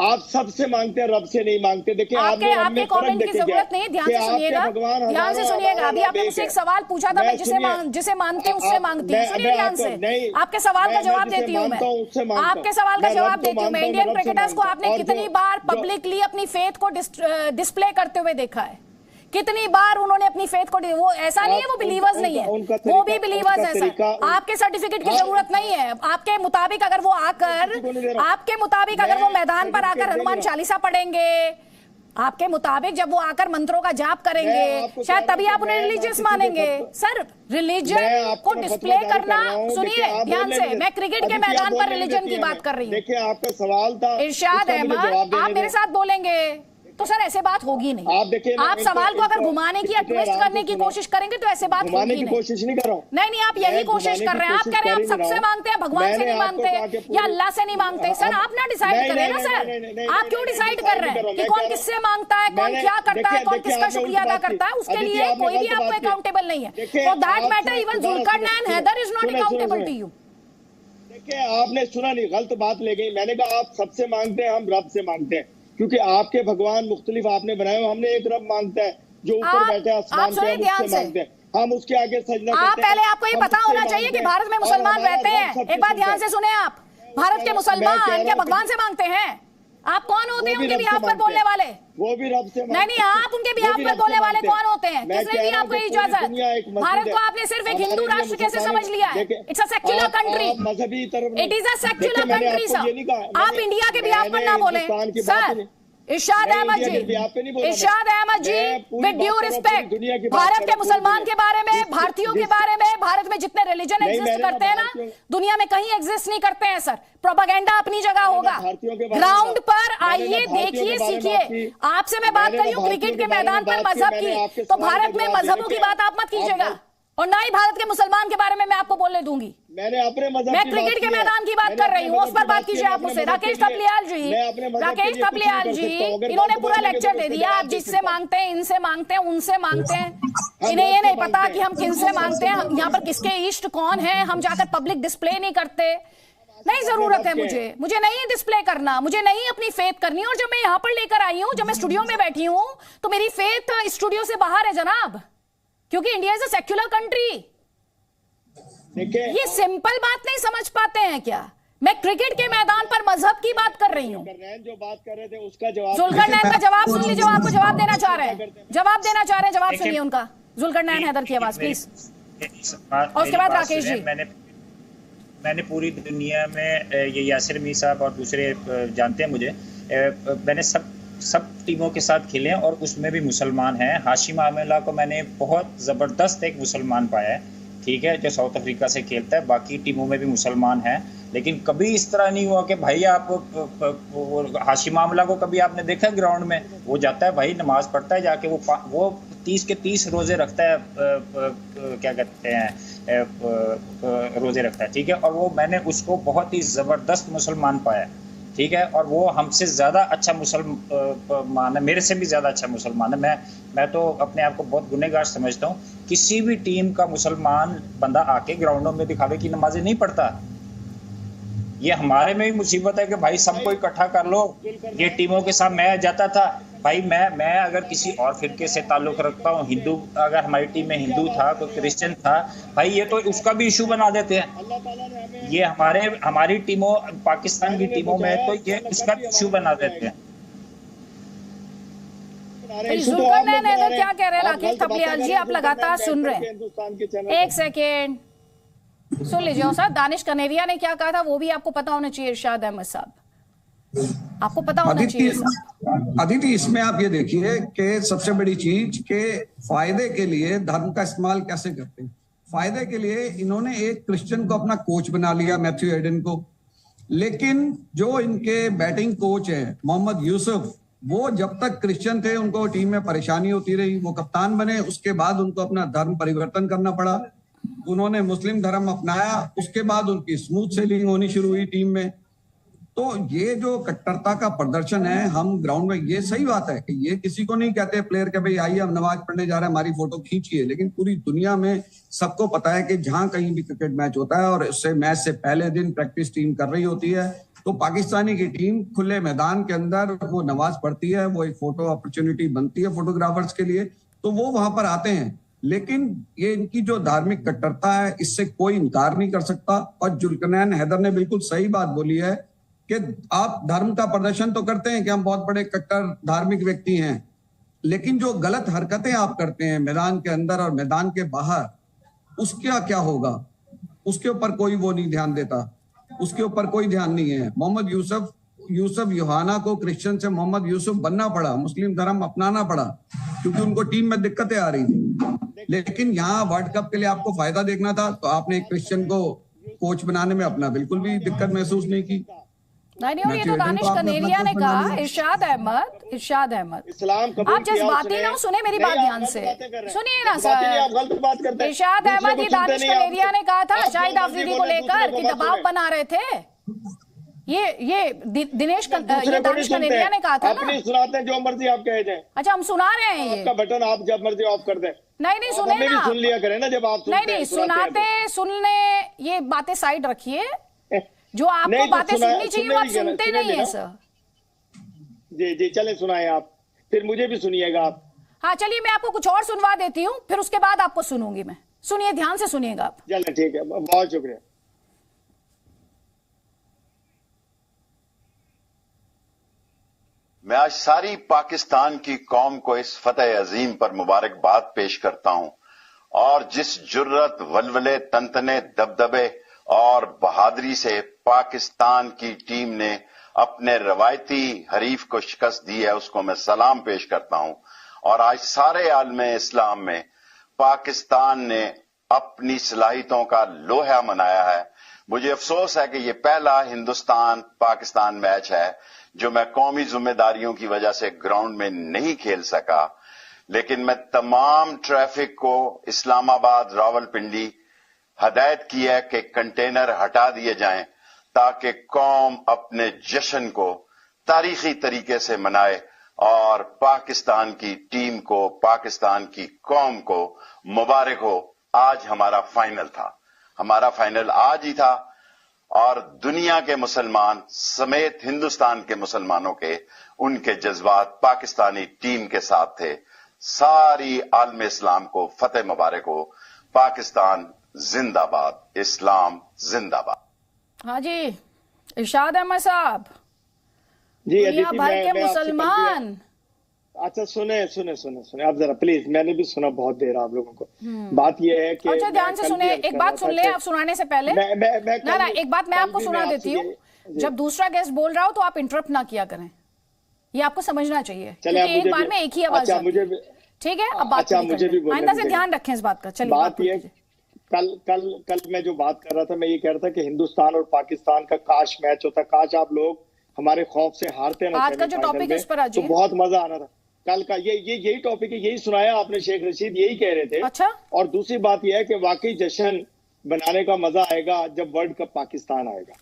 आप सबसे मांगते हैं, रब से नहीं मांगते। देखिए आपके कमेंट की जरूरत नहीं है, ध्यान से सुनिएगा, ध्यान से सुनिएगा। अभी आपने मुझसे एक सवाल पूछा था, मैं जिसे मानते हैं उससे मांगती हूँ। सुनिए ध्यान से, आपके सवाल का जवाब देती हूँ मैं, आपके सवाल का जवाब देती हूँ मैं। इंडियन क्रिकेटर्स को आपने कितनी बार पब्लिकली अपनी फेथ को डिस्प्ले करते हुए देखा है? कितनी बार उन्होंने अपनी फेथ को, वो ऐसा नहीं है वो बिलीवर्स नहीं है, वो भी बिलीवर्स है सर। आपके सर्टिफिकेट की जरूरत नहीं है। आपके मुताबिक अगर वो मैदान पर आकर हनुमान चालीसा पढ़ेंगे, आपके मुताबिक जब वो आकर मंत्रों का जाप करेंगे शायद तभी आप उन्हें रिलीजियस मानेंगे। सर रिलीजन को डिस्प्ले करना, सुनिए ध्यान से, मैं क्रिकेट के मैदान पर रिलीजन की बात कर रही हूँ। देखिए आपका सवाल था इरशाद अहमद, आप मेरे साथ बोलेंगे तो सर ऐसे बात होगी नहीं। आप देखिए, आप सवाल को अगर घुमाने की या ट्विस्ट करने की कोशिश करेंगे तो ऐसे बात होगी नहीं। कोशिश नहीं कर रहा हूँ। नहीं, आप यही कोशिश कर रहे हैं। आप कह रहे हैं आप सबसे मांगते हैं, भगवान से नहीं मांगते या अल्लाह से नहीं मांगते। सर आप ना डिसाइड करें ना सर, आप क्यों डिसाइड कर रहे हैं कि कौन किससे मांगता है, कौन क्या करता है, कौन किसका शुक्रिया अदा करता है। उसके लिए कोई भी आपको अकाउंटेबल नहीं है। For that matter even Zulqarnain Haider is not accountable to you. देखिए आपने सुना नहीं, गलत बात ले गई। मैंने कहा आप सबसे मांगते हैं, हम रब से मांगते हैं, क्योंकि आपके भगवान मुख्तलिफ आपने बनाए हो। हमने एक रब मांगता है जो ऊपर बैठा है आसमान पे, हम उससे मांगते हैं, हम उसके आगे सजदा करते हैं। पहले आपको ये पता होना चाहिए कि भारत में मुसलमान रहते हैं। एक बात ध्यान से सुने आप, भारत के मुसलमान क्या भगवान से मांगते हैं? आप कौन होते हैं उनके बिहाफ पर बोलने वाले? वो भी रब से नहीं, आप उनके बिहाफ पर बोलने वाले कौन होते हैं? किसने दी आपको इजाजत? भारत को आपने सिर्फ एक हिंदू राष्ट्र कैसे समझ लिया है? It's a secular country, it is a secular country sir. आप इंडिया के बिहाफ पर ना बोले sir. Irshad Ahmad ji, Irshad Ahmad ji, with due respect, Bharat के मुसलमान के बारे में, भारतीयों के बारे में, भारत में जितने रिलीजन एग्जिस्ट करते हैं ना, दुनिया में कहीं एग्जिस्ट नहीं करते हैं सर। प्रोपेगेंडा अपनी जगह होगा, ग्राउंड पर आइए, देखिए, सीखिए। आपसे मैं बात कर रही हूँ क्रिकेट के मैदान पर मजहब की, तो भारत में मजहबों की बात आप मत कीजिएगा, और ना ही भारत के मुसलमान के बारे में मैं आपको बोलने दूंगी। मैंने अपने मजहब मैं क्रिकेट के मैदान की बात कर रही हूँ, उस पर बात कीजिए आप मुझसे। राकेश थपलियाल जी, इन्होंने पूरा लेक्चर दे दिया। आप जिससे मांगते हैं, इनसे मांगते हैं, उनसे मांगते हैं, इन्हें ये नहीं पता कि हम किनसे मांगते हैं, यहाँ पर किसके इष्ट कौन है। हम जाकर पब्लिक डिस्प्ले नहीं करते, नहीं जरूरत है मुझे नहीं डिस्प्ले करना, मुझे नहीं अपनी फेथ करनी। और जब मैं यहाँ पर लेकर आई हूँ, जब मैं स्टूडियो में बैठी हूँ, तो मेरी फेथ स्टूडियो से बाहर है जनाब, क्योंकि India is a secular country. ये सिंपल बात नहीं समझ पाते हैं क्या? मैं क्रिकेट के मैदान पर मजहब की बात कर रही हूँ। जो बात कर रहे थे उसका जवाब, जुल्करनैन का जवाब सुन लीजिए, आपको जवाब देना चाह रहे हैं, जवाब सुनिए उनका। जुल्करनैन हैदर की आवाज प्लीज, और उसके बाद राकेश जी। मैंने पूरी दुनिया में ये यासिर मीर साहब और दूसरे जानते हैं मुझे, मैंने सब टीमों के साथ खेले हैं और उसमें भी मुसलमान हैं। हाशिम आमिला को मैंने बहुत ज़बरदस्त एक मुसलमान पाया है, ठीक है, जो साउथ अफ्रीका से खेलता है। बाकी टीमों में भी मुसलमान हैं, लेकिन कभी इस तरह नहीं हुआ कि भाई आप हाशिम आमिला को कभी आपने देखा है ग्राउंड में? वो जाता है भाई, नमाज पढ़ता है जाके, वो 30 के 30 रोज़े रखता है, क्या कहते हैं, रोज़े रखता है, ठीक है। और वो मैंने उसको बहुत ही ज़बरदस्त मुसलमान पाया, ठीक है, और वो हमसे ज़्यादा अच्छा मुसलमान है, मेरे से भी ज़्यादा अच्छा मुसलमान है। मैं तो अपने आप को बहुत गुनहगार समझता हूँ। किसी भी टीम का मुसलमान बंदा आके ग्राउंडों में दिखावे कि नमाजें नहीं पढ़ता, ये हमारे में भी मुसीबत है कि भाई सबको इकट्ठा कर लो। ये टीमों के साथ मैं जाता था भाई, मैं अगर किसी और फिरके से ताल्लुक़ रखता हूँ, हिंदू, अगर हमारी टीम में हिंदू था, कोई क्रिश्चियन था, भाई ये तो उसका भी इशू बना देते हैं। ये हमारी टीमों, पाकिस्तान की टीमों में तो ये उसका भी इशू बना देते हैं। जुल्करनैन हैदर क्या कह रहे हैं? राकेश थपलियाल जी, आप लगातार सुन रहे हैं, एक सेकेंड सुन लीजिए सर। दानिश कनेरिया ने क्या कहा था वो भी आपको पता होना चाहिए। इरशाद अहमद साहब, आपको पता होना चाहिए। अदिति, इसमें आप ये देखिए कि सबसे बड़ी चीज के फायदे के लिए धर्म का इस्तेमाल कैसे करते हैं। फायदे के लिए इन्होंने एक क्रिश्चियन को अपना कोच बना लिया, मैथ्यू हेडन को, लेकिन जो इनके बैटिंग कोच है मोहम्मद यूसुफ, वो जब तक क्रिश्चियन थे उनको टीम में परेशानी होती रही। वो कप्तान बने, उसके बाद उनको अपना धर्म परिवर्तन करना पड़ा, उन्होंने मुस्लिम धर्म अपनाया, उसके बाद उनकी स्मूथ सेलिंग होनी शुरू हुई टीम में। तो ये जो कट्टरता का प्रदर्शन है हम ग्राउंड में, ये सही बात है कि ये किसी को नहीं कहते प्लेयर के भाई आइए हम नमाज पढ़ने जा रहे हैं, हमारी फोटो खींचिए, लेकिन पूरी दुनिया में सबको पता है कि जहां कहीं भी क्रिकेट मैच होता है और उससे मैच से पहले दिन प्रैक्टिस टीम कर रही होती है, तो पाकिस्तानी की टीम खुले मैदान के अंदर वो नमाज पढ़ती है, वो एक फोटो अपॉर्चुनिटी बनती है फोटोग्राफर्स के लिए, तो वो वहां पर आते हैं। लेकिन ये इनकी जो धार्मिक कट्टरता है इससे कोई इनकार नहीं कर सकता। और जुल्करनैन हैदर ने बिल्कुल सही बात बोली है कि आप धर्म का प्रदर्शन तो करते हैं कि हम बहुत बड़े कट्टर धार्मिक व्यक्ति हैं, लेकिन जो गलत हरकतें आप करते हैं मैदान के अंदर और मैदान के बाहर, उसका क्या होगा, उसके ऊपर कोई वो नहीं ध्यान देता, उसके ऊपर कोई ध्यान नहीं है। मोहम्मद यूसुफ यूसुफ यूहाना को क्रिश्चियन से मोहम्मद यूसुफ बनना पड़ा, मुस्लिम धर्म अपनाना पड़ा, क्योंकि उनको टीम में दिक्कतें आ रही थी। लेकिन यहाँ वर्ल्ड कप के लिए आपको फायदा देखना था, तो आपने एक क्रिश्चियन को कोच बनाने में अपना बिल्कुल भी दिक्कत महसूस नहीं की। नहीं, ये तो दानिश कनेरिया ने कहा। इरशाद अहमद, इस्लाम आप जज्बाती ना सुने मेरी बात ध्यान से, सुनिए ना सर। इरशाद अहमद, ये दानिश कनेरिया ने कहा था शाहिद आफरीदी को लेकर कि दबाव बना रहे थे। ये दानिश कनेरिया ने कहा था ना। सुनाते हैं जो मर्जी आप कहे जाए। अच्छा, हम सुना रहे हैं। आपका बटन आप जब मर्जी ऑफ कर दें। नहीं सुने ना, सुन लिया करें ना जब आप नहीं सुनने ये बातें साइड रखिए। जो आपको बातें सुननी चाहिए वो आप सुनते नहीं है सर। जी चले सुनाए आप, फिर मुझे भी सुनिएगा आप। हाँ चलिए, मैं आपको कुछ और सुनवा देती हूँ, फिर उसके बाद आपको सुनूंगी मैं। सुनिए, ध्यान से सुनिएगा आप। चलिए ठीक है, बहुत शुक्रिया। मैं आज सारी पाकिस्तान की कौम को इस फतेह अजीम पर मुबारकबाद पेश करता हूं, और जिस जुर्रत, वलवले, तंतने, दबदबे और बहादुरी से पाकिस्तान की टीम ने अपने रवायती हरीफ को शिकस्त दी है, उसको मैं सलाम पेश करता हूं। और आज सारे आलम इस्लाम में पाकिस्तान ने अपनी सलाहियतों का लोहा मनाया है। मुझे अफसोस है कि ये पहला हिंदुस्तान पाकिस्तान मैच है जो मैं कौमी जिम्मेदारियों की वजह से ग्राउंड में नहीं खेल सका, लेकिन मैं तमाम ट्रैफिक को इस्लामाबाद, रावलपिंडी हदायत की है कि कंटेनर हटा दिए जाएं ताकि कौम अपने जश्न को तारीखी तरीके से मनाए और पाकिस्तान की टीम को, पाकिस्तान की कौम को मुबारक हो। आज हमारा फाइनल था, हमारा फाइनल आज ही था, और दुनिया के मुसलमान समेत हिंदुस्तान के मुसलमानों के उनके जज्बात पाकिस्तानी टीम के साथ थे। सारी आलम इस्लाम को फतेह मुबारक हो। पाकिस्तान जिंदाबाद, इस्लाम जिंदाबाद। हाँ जी, इरशाद अहमद साहब, जी दुनिया भर के मुसलमान। अच्छा सुने आप जरा प्लीज, मैंने भी सुना बहुत देर आप लोगों को। बात यह है कि अच्छा ध्यान से सुने, एक बात सुन ले आप सुनाने से पहले। ना एक बात मैं आपको सुना देती हूँ। जब दूसरा गेस्ट बोल रहा हो तो आप इंटरप्ट ना किया करें, ये आपको समझना चाहिए, क्योंकि एक बार में एक ही आवाज। ठीक है, अब बात आइंदा से ध्यान रखें इस बात का। चलिए, बात ये कल मैं जो बात कर रहा था, मैं ये कह रहा था कि हिंदुस्तान और पाकिस्तान का काश मैच होता, काश आप लोग हमारे खौफ से हारते ना। आज का जो टॉपिक है उस पर तो बहुत मजा आना था। कल का यही टॉपिक है, यही सुनाया आपने, शेख रशीद यही कह रहे थे। अच्छा। और दूसरी बात यह है कि वाकई जश्न बनाने का मजा आएगा जब वर्ल्ड कप पाकिस्तान आएगा।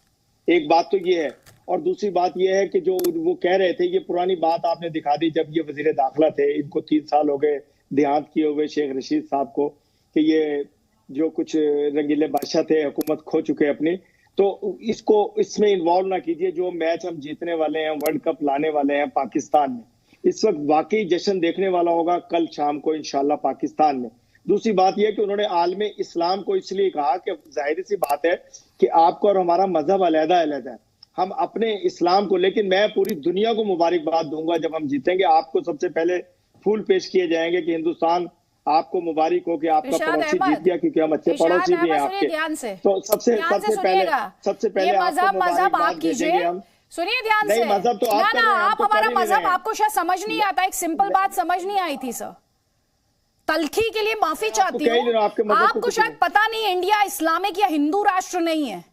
एक बात तो ये है, और दूसरी बात यह है कि जो वो कह रहे थे, ये पुरानी बात आपने दिखा दी। जब ये वजीर दाखिला थे, इनको 3 साल हो गए देहांत किए हुए शेख रशीद साहब को, कि ये जो कुछ रंगीले बादशाह थे, हुकूमत खो चुके अपनी, तो इसमें इन्वॉल्व ना कीजिए। जो मैच हम जीतने वाले हैं, वर्ल्ड कप लाने वाले हैं पाकिस्तान में, इस वक्त वाकई जश्न देखने वाला होगा कल शाम को इंशाल्लाह पाकिस्तान में। दूसरी बात यह कि उन्होंने आलम इस्लाम को इसलिए कहा कि जाहिर सी बात है कि आपको और हमारा मजहब अलग-अलग है, हम अपने इस्लाम को, लेकिन मैं पूरी दुनिया को मुबारकबाद दूंगा जब हम जीतेंगे। आपको सबसे पहले फूल पेश किए जाएंगे कि हिंदुस्तान आपको मुबारक हो कि आपका पड़ोसी जीत गया, क्योंकि हम अच्छे पड़ोसी भी हैं आपके। तो सबसे पहले मजहब आप कीजिए, सुनिए ध्यान से। मजहब तो आप हमारा मजहब आपको शायद समझ नहीं आता। एक सिंपल बात समझ नहीं आई थी सर, तलखी के लिए माफी चाहती हूँ। आपको शायद पता नहीं, इंडिया इस्लामिक या हिंदू राष्ट्र नहीं है।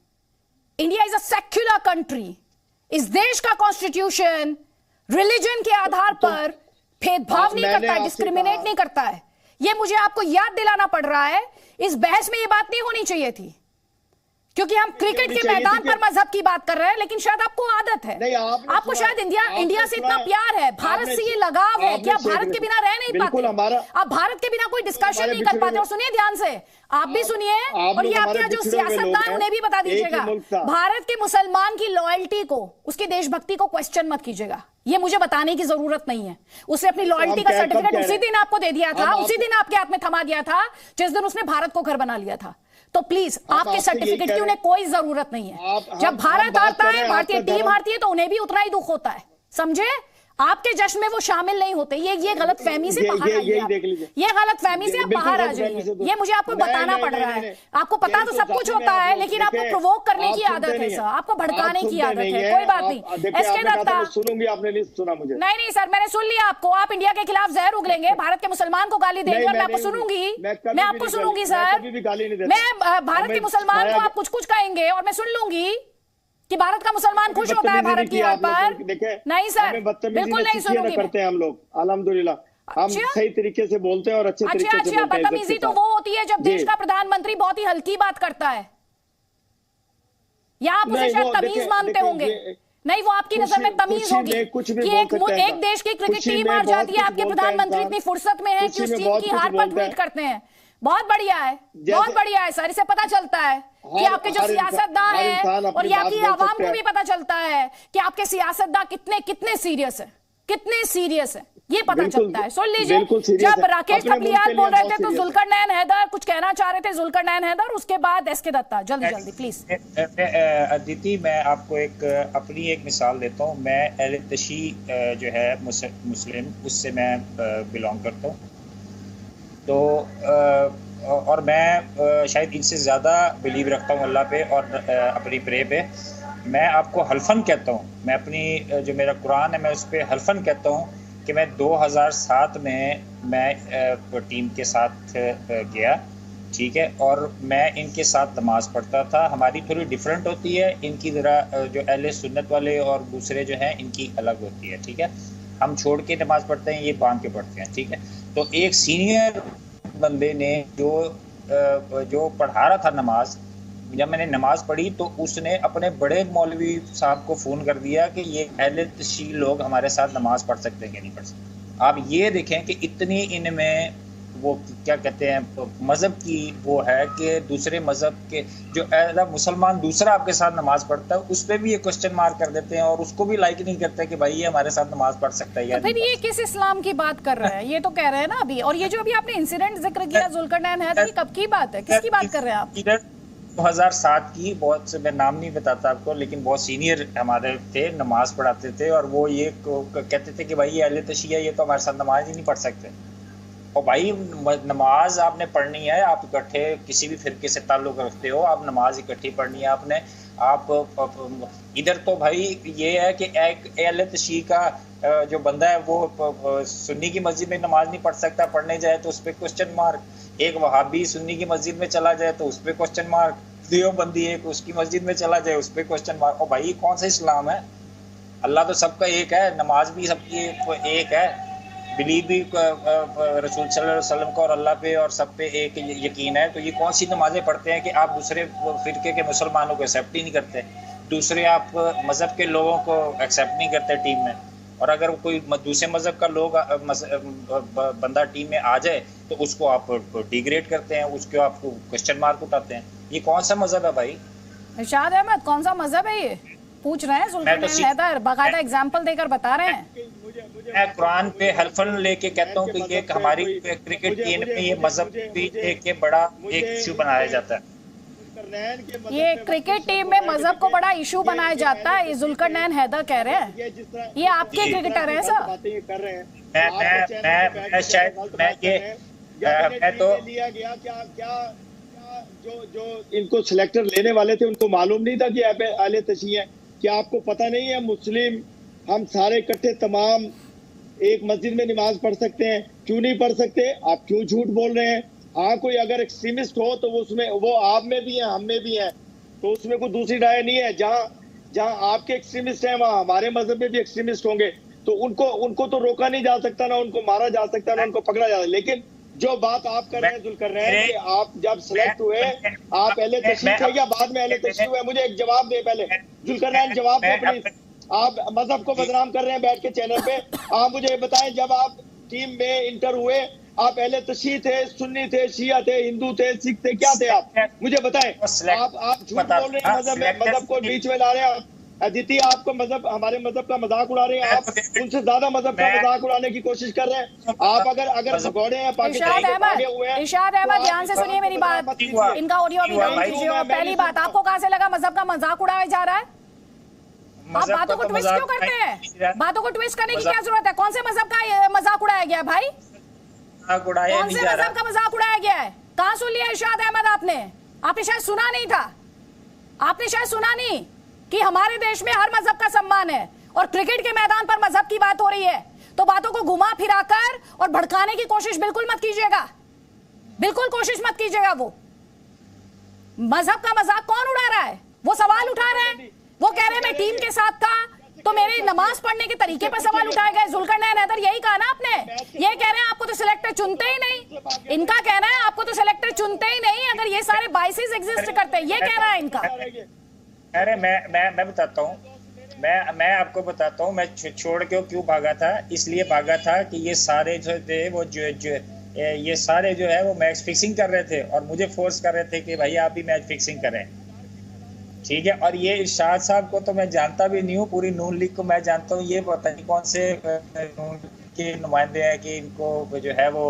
India is a secular country. इस देश का कॉन्स्टिट्यूशन रिलीजन के आधार पर भेदभाव नहीं करता है, डिस्क्रिमिनेट नहीं करता है। ये मुझे आपको याद दिलाना पड़ रहा है। इस बहस में ये बात नहीं होनी चाहिए थी, क्योंकि हम क्रिकेट के मैदान पर मजहब की बात कर रहे हैं, लेकिन शायद आपको आदत है, आपको शायद इंडिया से इतना प्यार है, भारत से ये लगाव है कि आप भारत के बिना रह नहीं पाते, आप भारत के बिना कोई डिस्कशन नहीं कर पाते। और सुनिए ध्यान से, आप भी सुनिए, और ये आपके जो सियासतदान उन्हें भी बता दीजिएगा, भारत के मुसलमान की लॉयल्टी को, उसकी देशभक्ति को क्वेश्चन मत कीजिएगा। ये मुझे बताने की जरूरत नहीं है। उसने अपनी लॉयल्टी का सर्टिफिकेट उसी दिन आपको दे दिया था, उसी दिन आपके हाथ में थमा दिया था जिस दिन उसने भारत को घर बना लिया था। तो प्लीज आपके सर्टिफिकेट की उन्हें कोई जरूरत नहीं है। जब भारत हारता है, भारतीय टीम हारती है, तो उन्हें भी उतना ही दुख होता है, समझे? आपके जश्न में वो शामिल नहीं होते। ये गलत फहमी से बाहर आइए आप। ये गलत फहमी से आप बाहर आ जाइए। ये मुझे आपको बताना पड़ रहा है। आपको पता तो सब कुछ होता है, लेकिन आपको प्रोवोक करने की आदत है सर, आपको भड़काने की आदत है। कोई बात नहीं। एसके दत्ता सुनूंगी, आपने नहीं सुना मुझे। नहीं सर, मैंने सुन लिया आपको। आप इंडिया के खिलाफ जहर उगलेंगे, भारत के मुसलमान को गाली देंगे, और मैं आपको सुनूंगी। मैं आपको सुनूंगी सर। मैं भारत के मुसलमान को आप कुछ कुछ कहेंगे और मैं सुन लूंगी कि भारत का मुसलमान खुश होता है भारत की हार पर। नहीं सर, बिल्कुल नहीं सुनूंगी। करते हैं हम लोग, अल्हम्दुलिल्लाह हम सही तरीके से बोलते हैं और अच्छे तरीके से बोलते हैं। बदतमीजी तो वो होती है जब देश का प्रधानमंत्री बहुत ही हल्की बात करता है, या आप उसे शायद तमीज मानते होंगे। नहीं, वो आपकी नजर में तमीज होगी कि एक देश की क्रिकेट टीम हार जाती है, आपके प्रधानमंत्री इतनी फुर्सत में है कि उस टीम की हार पर ट्वीट करते हैं। बहुत बढ़िया है, बहुत बढ़िया है सर। इससे पता चलता है कि आपके जो सियासतदान हैं और ये आपकी आवाम को भी पता चलता है कि आपके सियासतदान कितने सीरियस है, कितने सीरियस है, ये पता चलता है। सुन लीजिए, जब राकेश थपलियाल बोल रहे थे तो जुल्करनैन हैदर कुछ कहना चाह रहे थे। जुल्करनैन हैदर, उसके बाद एसके दत्ता। जल्दी प्लीज। अदिति, मैं आपको अपनी एक मिसाल देता हूँ। मैं अहले तशी जो है मुस्लिम, उससे मैं बिलोंग करता हूँ। तो और मैं शायद इनसे ज़्यादा बिलीव रखता हूँ अल्लाह पे और अपनी प्रे पे। मैं आपको हल्फन कहता हूँ, मैं अपनी जो मेरा कुरान है मैं उस पर हल्फन कहता हूँ कि मैं 2007 में मैं टीम के साथ गया, ठीक है, और मैं इनके साथ नमाज़ पढ़ता था। हमारी थोड़ी डिफरेंट होती है, इनकी ज़रा जो अहले सुन्नत वाले और दूसरे जो हैं इनकी अलग होती है, ठीक है। हम छोड़ के नमाज़ पढ़ते हैं, ये बांध के पढ़ते हैं, ठीक है। तो एक सीनियर बंदे ने जो पढ़ा रहा था नमाज, जब मैंने नमाज पढ़ी तो उसने अपने बड़े मौलवी साहब को फ़ोन कर दिया कि ये अहले तशी लोग हमारे साथ नमाज पढ़ सकते हैं कि नहीं पढ़ सकते। आप ये देखें कि इतनी इनमें वो क्या कहते हैं मज़हब की वो है कि दूसरे मज़हब के जो मुसलमान दूसरा आपके साथ नमाज पढ़ता है उस पर भी ये क्वेश्चन मार्क कर देते हैं और उसको भी लाइक नहीं करते कि भाई ये हमारे साथ नमाज पढ़ सकता है या तो फिर ये किस इस्लाम की बात कर रहे हैं? ये तो कह रहे हैं ना अभी। और ये जो अभी आपने इंसिडेंट जिक्र किया जुल्करनैन हैदर, कब की बात है, किसकी बात कर रहे हैं आप? 2007 की, बहुत से मैं नाम नहीं बताता आपको, लेकिन बहुत सीनियर हमारे थे, नमाज पढ़ाते थे और वो ये कहते थे कि भाई ये अहले तशी है, ये तो हमारे साथ नमाज ही नहीं पढ़ सकते। और भाई नमाज आपने पढ़नी है, आप इकट्ठे किसी भी फिरके से ताल्लुक़ रखते हो, आप नमाज इकट्ठी पढ़नी है आपने। आप इधर तो भाई ये है कि एक अहले तशी का जो बंदा है वो सुन्नी की मस्जिद में नमाज नहीं पढ़ सकता, पढ़ने जाए तो उस पर क्वेश्चन मार्क। एक वहाबी सुन्नी की मस्जिद में चला जाए तो उस पर क्वेश्चन मार्क। देवबंदी एक उसकी मस्जिद में चला जाए उस पर क्वेश्चन मार्क। और भाई कौन सा इस्लाम है? अल्लाह तो सबका एक है, नमाज भी सबकी एक है, बिलीव भी रसूल सल्लल्लाहु अलैहि वसल्लम को और अल्लाह पे और सब पे एक यकीन है। तो ये कौन सी नमाजें पढ़ते हैं कि आप दूसरे फिरके के मुसलमानों को एक्सेप्ट ही नहीं करते, दूसरे आप मज़हब के लोगों को एक्सेप्ट नहीं करते टीम में। और अगर कोई दूसरे मज़हब का लोग बंदा टीम में आ जाए तो उसको आप डिग्रेड करते हैं, उसको आप क्वेश्चन मार्क उठाते हैं। ये कौन सा मज़हब है भाई? इरशाद अहमद, कौन सा मज़हब है ये पूछ रहे हैं जुल्करनैन हैदर, बाकायदा एग्जाम्पल देकर बता रहे हैं। मैं कुरान पे हल्फन लेके कहता हूँ कि ये हमारी क्रिकेट टीम में ये मज़हब भी एक बड़ा एक इशू बनाया जाता है। ये क्रिकेट टीम में मजहब को बड़ा इशू बनाया जाता है, ये जुल्करनैन हैदर कह रहे हैं। ये आपके क्रिकेटर हैं सर? मैं तो लिया गया क्या जो इनको सिलेक्टर लेने वाले थे उनको मालूम नहीं था कि अहले तशी है? क्या आपको पता नहीं है मुस्लिम हम सारे इकट्ठे तमाम एक मस्जिद में नमाज पढ़ सकते हैं? क्यों नहीं पढ़ सकते? आप क्यों झूठ बोल रहे हैं? हाँ, कोई अगर एक्सट्रीमिस्ट हो तो उसमें वो आप में भी है, हम में भी है, तो उसमें कोई दूसरी राय नहीं है। जहाँ आपके एक्सट्रीमिस्ट हैं वहाँ हमारे मजहब में भी एक्सट्रीमिस्ट होंगे, तो उनको तो रोका नहीं जा सकता, ना उनको मारा जा सकता, ना उनको पकड़ा जा सकता। लेकिन जो बात आप कर रहे हैं जुल्करनैन कि आप जब सिलेक्ट हुए आप अहले तशी थे या बाद में अहले तशी हुए? मुझे एक जवाब दे पहले जुल्करनैन, जवाब दे प्लीज। आप मजहब को बदनाम कर रहे हैं बैठ के चैनल पे। आप मुझे बताएं, जब आप टीम में इंटर हुए आप अहले तशी थे, सुन्नी थे, शिया थे, हिंदू थे, सिख थे, क्या थे आप? मुझे बताएं। आप झूठ बोल रहे हैं, मजहब को बीच में ला रहे हैं। अदिति, आपको मजहब हमारे मजहब का मजाक उड़ा रहे हैं, आप उनसे ज्यादा मजहब का मजाक उड़ाने की कोशिश कर रहे हैं। आप अगर भगोड़े हैं पाकिस्तान के आगे हुए हैं। इरशाद अहमद, ध्यान से सुनिए मेरी बात, इनका ऑडियो अभी डाउन कीजिए। और पहली बात, आपको कहां से लगा मजहब का मजाक उड़ाया जा रहा है? आप बातों को ट्विस्ट क्यों करते हैं? बातों को ट्विस्ट करने की क्या जरूरत है? कौन से मजहब का मजाक उड़ाया गया भाई? कौन से मजहब का मजाक उड़ाया गया है? कहां सुन लिया इरशाद अहमद आपने? आपने शायद सुना नहीं था, आपने शायद सुना नहीं कि हमारे देश में हर मजहब का सम्मान है और क्रिकेट के मैदान पर मजहब की बात हो रही है तो बातों को घुमा फिराकर और भड़काने की कोशिश बिल्कुल मत कीजिएगा, बिल्कुल कोशिश मत कीजिएगा। वो मजहब का मजाक कौन उड़ा रहा है? वो सवाल उठा रहे हैं, वो कह रहे हैं मैं टीम के साथ था तो मेरे नमाज पढ़ने के तरीके पर सवाल उठाए गए। जुल्करनैन हैदर यही कहा ना आपने, ये कह रहे हैं आपको तो सिलेक्टर चुनते ही नहीं। इनका कहना है आपको तो सिलेक्टर चुनते ही नहीं अगर ये सारे बाइसेस एग्जिस्ट करते हैं, ये कह रहा है इनका। अरे मैं बताता हूँ, मैं आपको बताता हूँ मैं छोड़ के क्यों भागा था। इसलिए भागा था कि ये सारे जो थे वो ये सारे जो है वो मैच फिक्सिंग कर रहे थे और मुझे फोर्स कर रहे थे कि भाई आप भी मैच फिक्सिंग करें, ठीक है। और ये इरशाद साहब को तो मैं जानता भी नहीं हूँ, पूरी नून लीग को मैं जानता हूँ। ये पता नहीं कौन से नून के नुमाइंदे हैं कि इनको जो है वो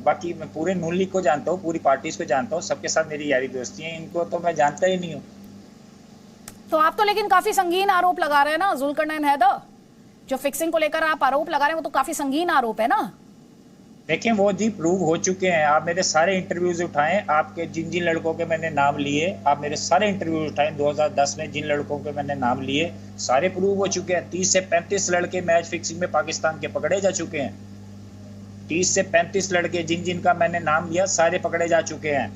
बाकी मैं पूरे नून लीग को जानता हूँ, पूरी पार्टीज को जानता हूँ, सबके साथ मेरी यारी दोस्ती है, इनको तो मैं जानता ही नहीं हूँ। तो आप तो लेकिन काफी संगीन आरोप लगा रहे हैं ना जुल्करनैन हैदर, जो फिक्सिंग को लेकर आप आरोप लगा रहे हैं वो तो काफी संगीन आरोप है ना। देखिए वो जी प्रूव हो चुके हैं, आप मेरे सारे इंटरव्यूज उठाएं, आपके जिन जिन लड़कों के मैंने नाम लिए, आप मेरे सारे इंटरव्यूज उठाएं 2010 में जिन लड़कों के मैंने नाम लिए सारे प्रूव हो चुके हैं। 30 से 35 लड़के मैच फिक्सिंग में पाकिस्तान के पकड़े जा चुके हैं। 30 से 35 लड़के जिन जिन का मैंने नाम लिया सारे पकड़े जा चुके हैं,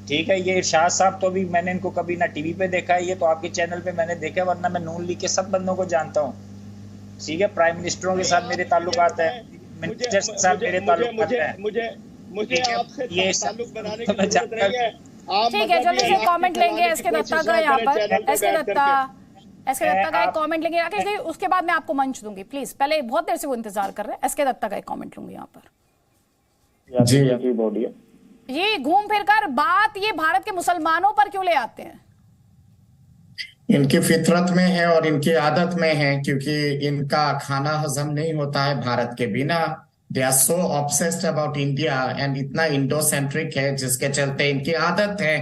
ठीक है। ये इरशाद साहब तो भी मैंने इनको कभी ना टीवी पे देखा है, ये तो आपके चैनल पे मैंने देखा, वरना मैं नून लीग के सब बंदों को जानता हूँ, ठीक है। प्राइम मिनिस्टरों के साथ मेरे ताल्लुकात है, मिनिस्टर्स के साथ मेरे ताल्लुकात है। मुझे आपसे ताल्लुक बनाने की जरूरत नहीं है। ठीक है, जल्दी से कमेंट लेंगे एसके दत्ता का यहाँ पर। एसके दत्ता का एक कमेंट लेंगे राकेश जी, उसके बाद मैं आपको मंच दूंगी प्लीज। पहले बहुत देर से वो इंतजार कर रहे हैं, एसके दत्ता का एक कमेंट लूंगी यहाँ पर। जी बोलिए। ये घूम फिर कर बात ये भारत के मुसलमानों पर क्यों ले आते हैं? इनकी फितरत में है और इनकी आदत में है, क्योंकि इनका खाना हजम नहीं होता है भारत के बिना। They are so obsessed about India and इतना इंडो सेंट्रिक है जिसके चलते इनकी आदत है।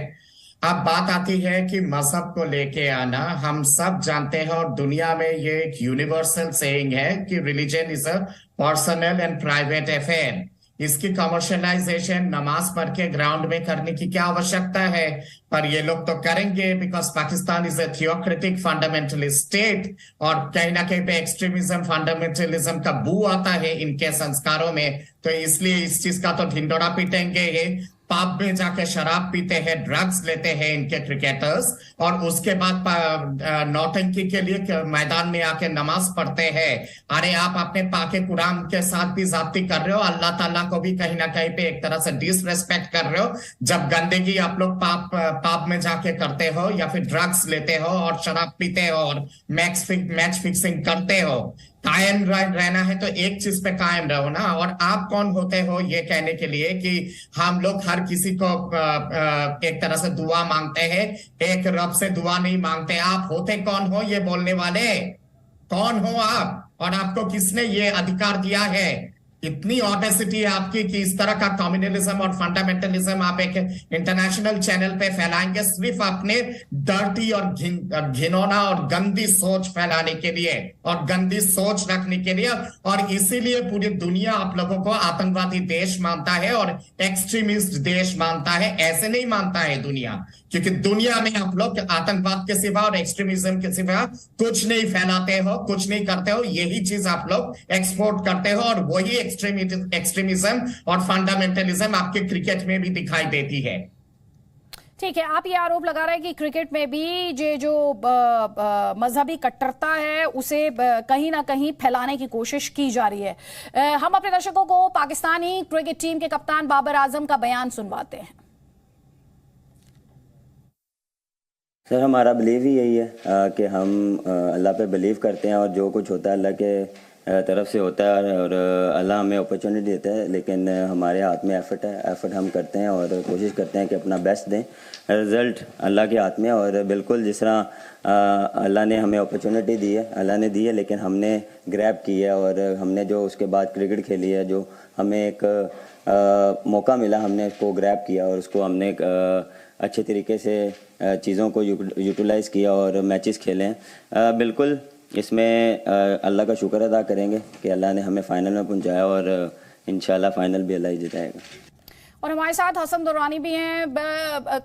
अब बात आती है कि मजहब को लेके आना, हम सब जानते हैं और दुनिया में ये एक यूनिवर्सल सेइंग है कि religion is a personal and private affair. इसकी कमर्शियलाइजेशन नमाज पढ़ के ग्राउंड में करने की क्या आवश्यकता है, पर ये लोग तो करेंगे because Pakistan is a theocratic fundamentalist state और कहीं ना कहीं पे एक्सट्रीमिज्म फंडामेंटलिज्म का बू आता है इनके संस्कारों में, तो इसलिए इस चीज का तो ढिंडोरा पीटेंगे ही। पब में जाके शराब पीते हैं, ड्रग्स लेते हैं इनके क्रिकेटर्स और उसके बाद नौटंकी के लिए मैदान में आके नमाज पढ़ते हैं। अरे आप अपने पाके कुरान के साथ भी जाती कर रहे हो, अल्लाह ताला को भी कहीं ना कहीं पे एक तरह से डिसरेस्पेक्ट कर रहे हो जब गंदगी आप लोग पब में जाके करते हो या फिर ड्रग्स लेते हो और शराब पीते हो और मैच फिक्सिंग करते हो। कायम रहना है तो एक चीज पे कायम रहो ना। और आप कौन होते हो ये कहने के लिए कि हम लोग हर किसी को एक तरह से दुआ मांगते हैं, एक रब से दुआ नहीं मांगते। आप होते कौन हो ये बोलने वाले? कौन हो आप और आपको किसने ये अधिकार दिया है? इतनी ऑडेसिटी है आपकी कि इस तरह का कम्युनलिज्म और फंडामेंटलिज्म आप एक इंटरनेशनल चैनल पे फैलाएंगे सिर्फ अपने डर्टी और घिनौना और गंदी सोच फैलाने के लिए और गंदी सोच रखने के लिए। और इसीलिए पूरी दुनिया आप लोगों को आतंकवादी देश मानता है और एक्सट्रीमिस्ट देश मानता है। ऐसे नहीं मानता है दुनिया, क्योंकि दुनिया में आप लोग आतंकवाद के सिवा और एक्सट्रीमिज्म के सिवा कुछ नहीं फैलाते हो, कुछ नहीं करते हो। यही चीज आप लोग एक्सपोर्ट करते हो और वही एक्सट्रीमिज्म और फंडामेंटलिज्म आपके क्रिकेट में भी दिखाई देती है। ठीक है, आप ये आरोप लगा रहे हैं कि क्रिकेट में भी ये जो मजहबी कट्टरता है उसे कहीं ना कहीं फैलाने की कोशिश की जा रही है। हम अपने दर्शकों को पाकिस्तानी क्रिकेट टीम के कप्तान बाबर आजम का बयान सुनवाते हैं। सर हमारा बिलीव ही यही है कि हम अल्लाह पे बिलीव करते हैं और जो कुछ होता है अल्लाह के तरफ से होता है और अल्लाह हमें अपॉर्चुनिटी देता है, लेकिन हमारे हाथ में एफर्ट है। एफर्ट हम करते हैं और कोशिश करते हैं कि अपना बेस्ट दें। रिज़ल्ट अल्लाह के हाथ में है और बिल्कुल जिस तरह अल्लाह ने हमें अपॉर्चुनिटी दी है, अल्लाह ने दी है, लेकिन हमने ग्रैब की है और हमने जो उसके बाद क्रिकेट खेली है, जो हमें एक मौका मिला हमने उसको ग्रैब किया और उसको हमने अच्छे तरीके से चीज़ों को यूटिलाइज़ किया और मैचेस खेले हैं। बिल्कुल इसमें अल्लाह का शुक्र अदा करेंगे कि अल्लाह ने हमें फ़ाइनल में पहुंचाया और इंशाल्लाह फ़ाइनल भी अल्लाह ही जिताएगा। और हमारे साथ हसन दुरानी भी हैं।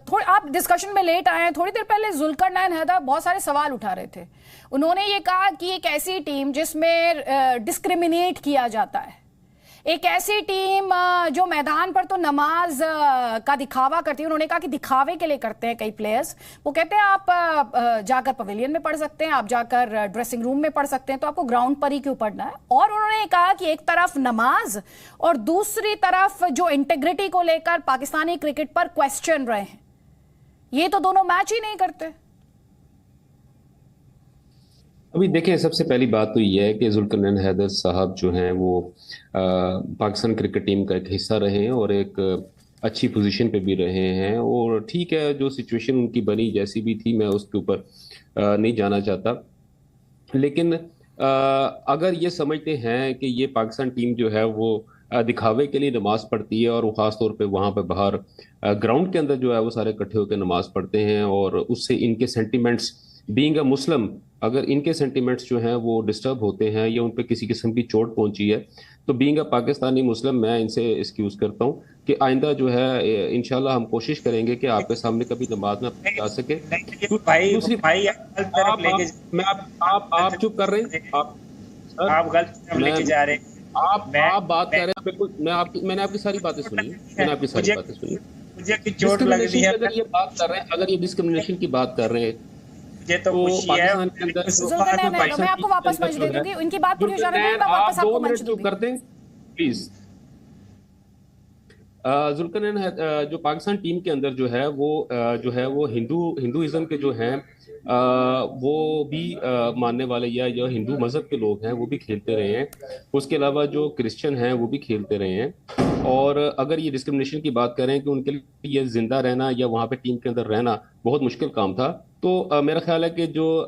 थोड़ी आप डिस्कशन में लेट आए हैं। थोड़ी देर पहले जुल्करनैन हैदर बहुत सारे सवाल उठा रहे थे। उन्होंने ये कहा कि एक ऐसी टीम जिसमें डिस्क्रिमिनेट किया जाता है, एक ऐसी टीम जो मैदान पर तो नमाज का दिखावा करती है। उन्होंने कहा कि दिखावे के लिए करते हैं कई प्लेयर्स। वो कहते हैं आप जाकर पवेलियन में पढ़ सकते हैं, आप जाकर ड्रेसिंग रूम में पढ़ सकते हैं, तो आपको ग्राउंड पर ही क्यों पढ़ना है। और उन्होंने कहा कि एक तरफ नमाज और दूसरी तरफ जो इंटेग्रिटी को लेकर पाकिस्तानी क्रिकेट पर क्वेश्चन रहे हैं, ये तो दोनों मैच ही नहीं करते। अभी देखें, सबसे पहली बात तो ये है कि जुल्करनैन हैदर साहब जो हैं वो पाकिस्तान क्रिकेट टीम का एक हिस्सा रहे हैं और एक अच्छी पोजीशन पे भी रहे हैं। और ठीक है, जो सिचुएशन उनकी बनी जैसी भी थी, मैं उसके ऊपर नहीं जाना चाहता। लेकिन अगर ये समझते हैं कि ये पाकिस्तान टीम जो है वो दिखावे के लिए नमाज पढ़ती है और वो ख़ास तौर पे वहाँ पे बाहर ग्राउंड के अंदर जो है वो सारे इकट्ठे होकर नमाज पढ़ते हैं और उससे इनके सेंटिमेंट्स बीइंग अ मुस्लिम, अगर इनके सेंटिमेंट्स जो हैं वो डिस्टर्ब होते हैं या उन पे किसी किस्म की चोट पहुंची है, तो बीइंग अ पाकिस्तानी मुस्लिम मैं इनसे एक्सक्यूज़ करता हूं कि आइंदा जो है इंशाल्लाह हम कोशिश करेंगे कि आपके सामने कभी नमाज ना जा सके। दूसरी भाई आप चुप कर रहे हैं, आप गलत लेके जा रहे हैं। आप बात कर रहे हैं, बिल्कुल मैंने आपकी सारी बातें सुनी, चोट लग रही है। अगर ये बात कर रहे हैं, अगर ये डिस्क्रिमिनेशन की बात कर रहे हैं, ये तो पाकिस्तान के अंदर मैं आपको वापस मंच दे दूंगी। इनकी बात पूरी हो जाने दो, मैं वापस आपको मंच दूंगी। करते हैं प्लीज। जुल्करनैन जो पाकिस्तान टीम के अंदर जो है वो हिंदुइज्म के जो हैं वो भी मानने वाले या जो हिंदू मजहब के लोग हैं वो भी खेलते रहे हैं। उसके अलावा जो क्रिश्चियन हैं वो भी खेलते रहे हैं। और अगर ये डिस्क्रिमिनेशन की बात करें कि उनके लिए ये जिंदा रहना या वहाँ पे टीम के अंदर रहना बहुत मुश्किल काम था, तो मेरा ख्याल है कि जो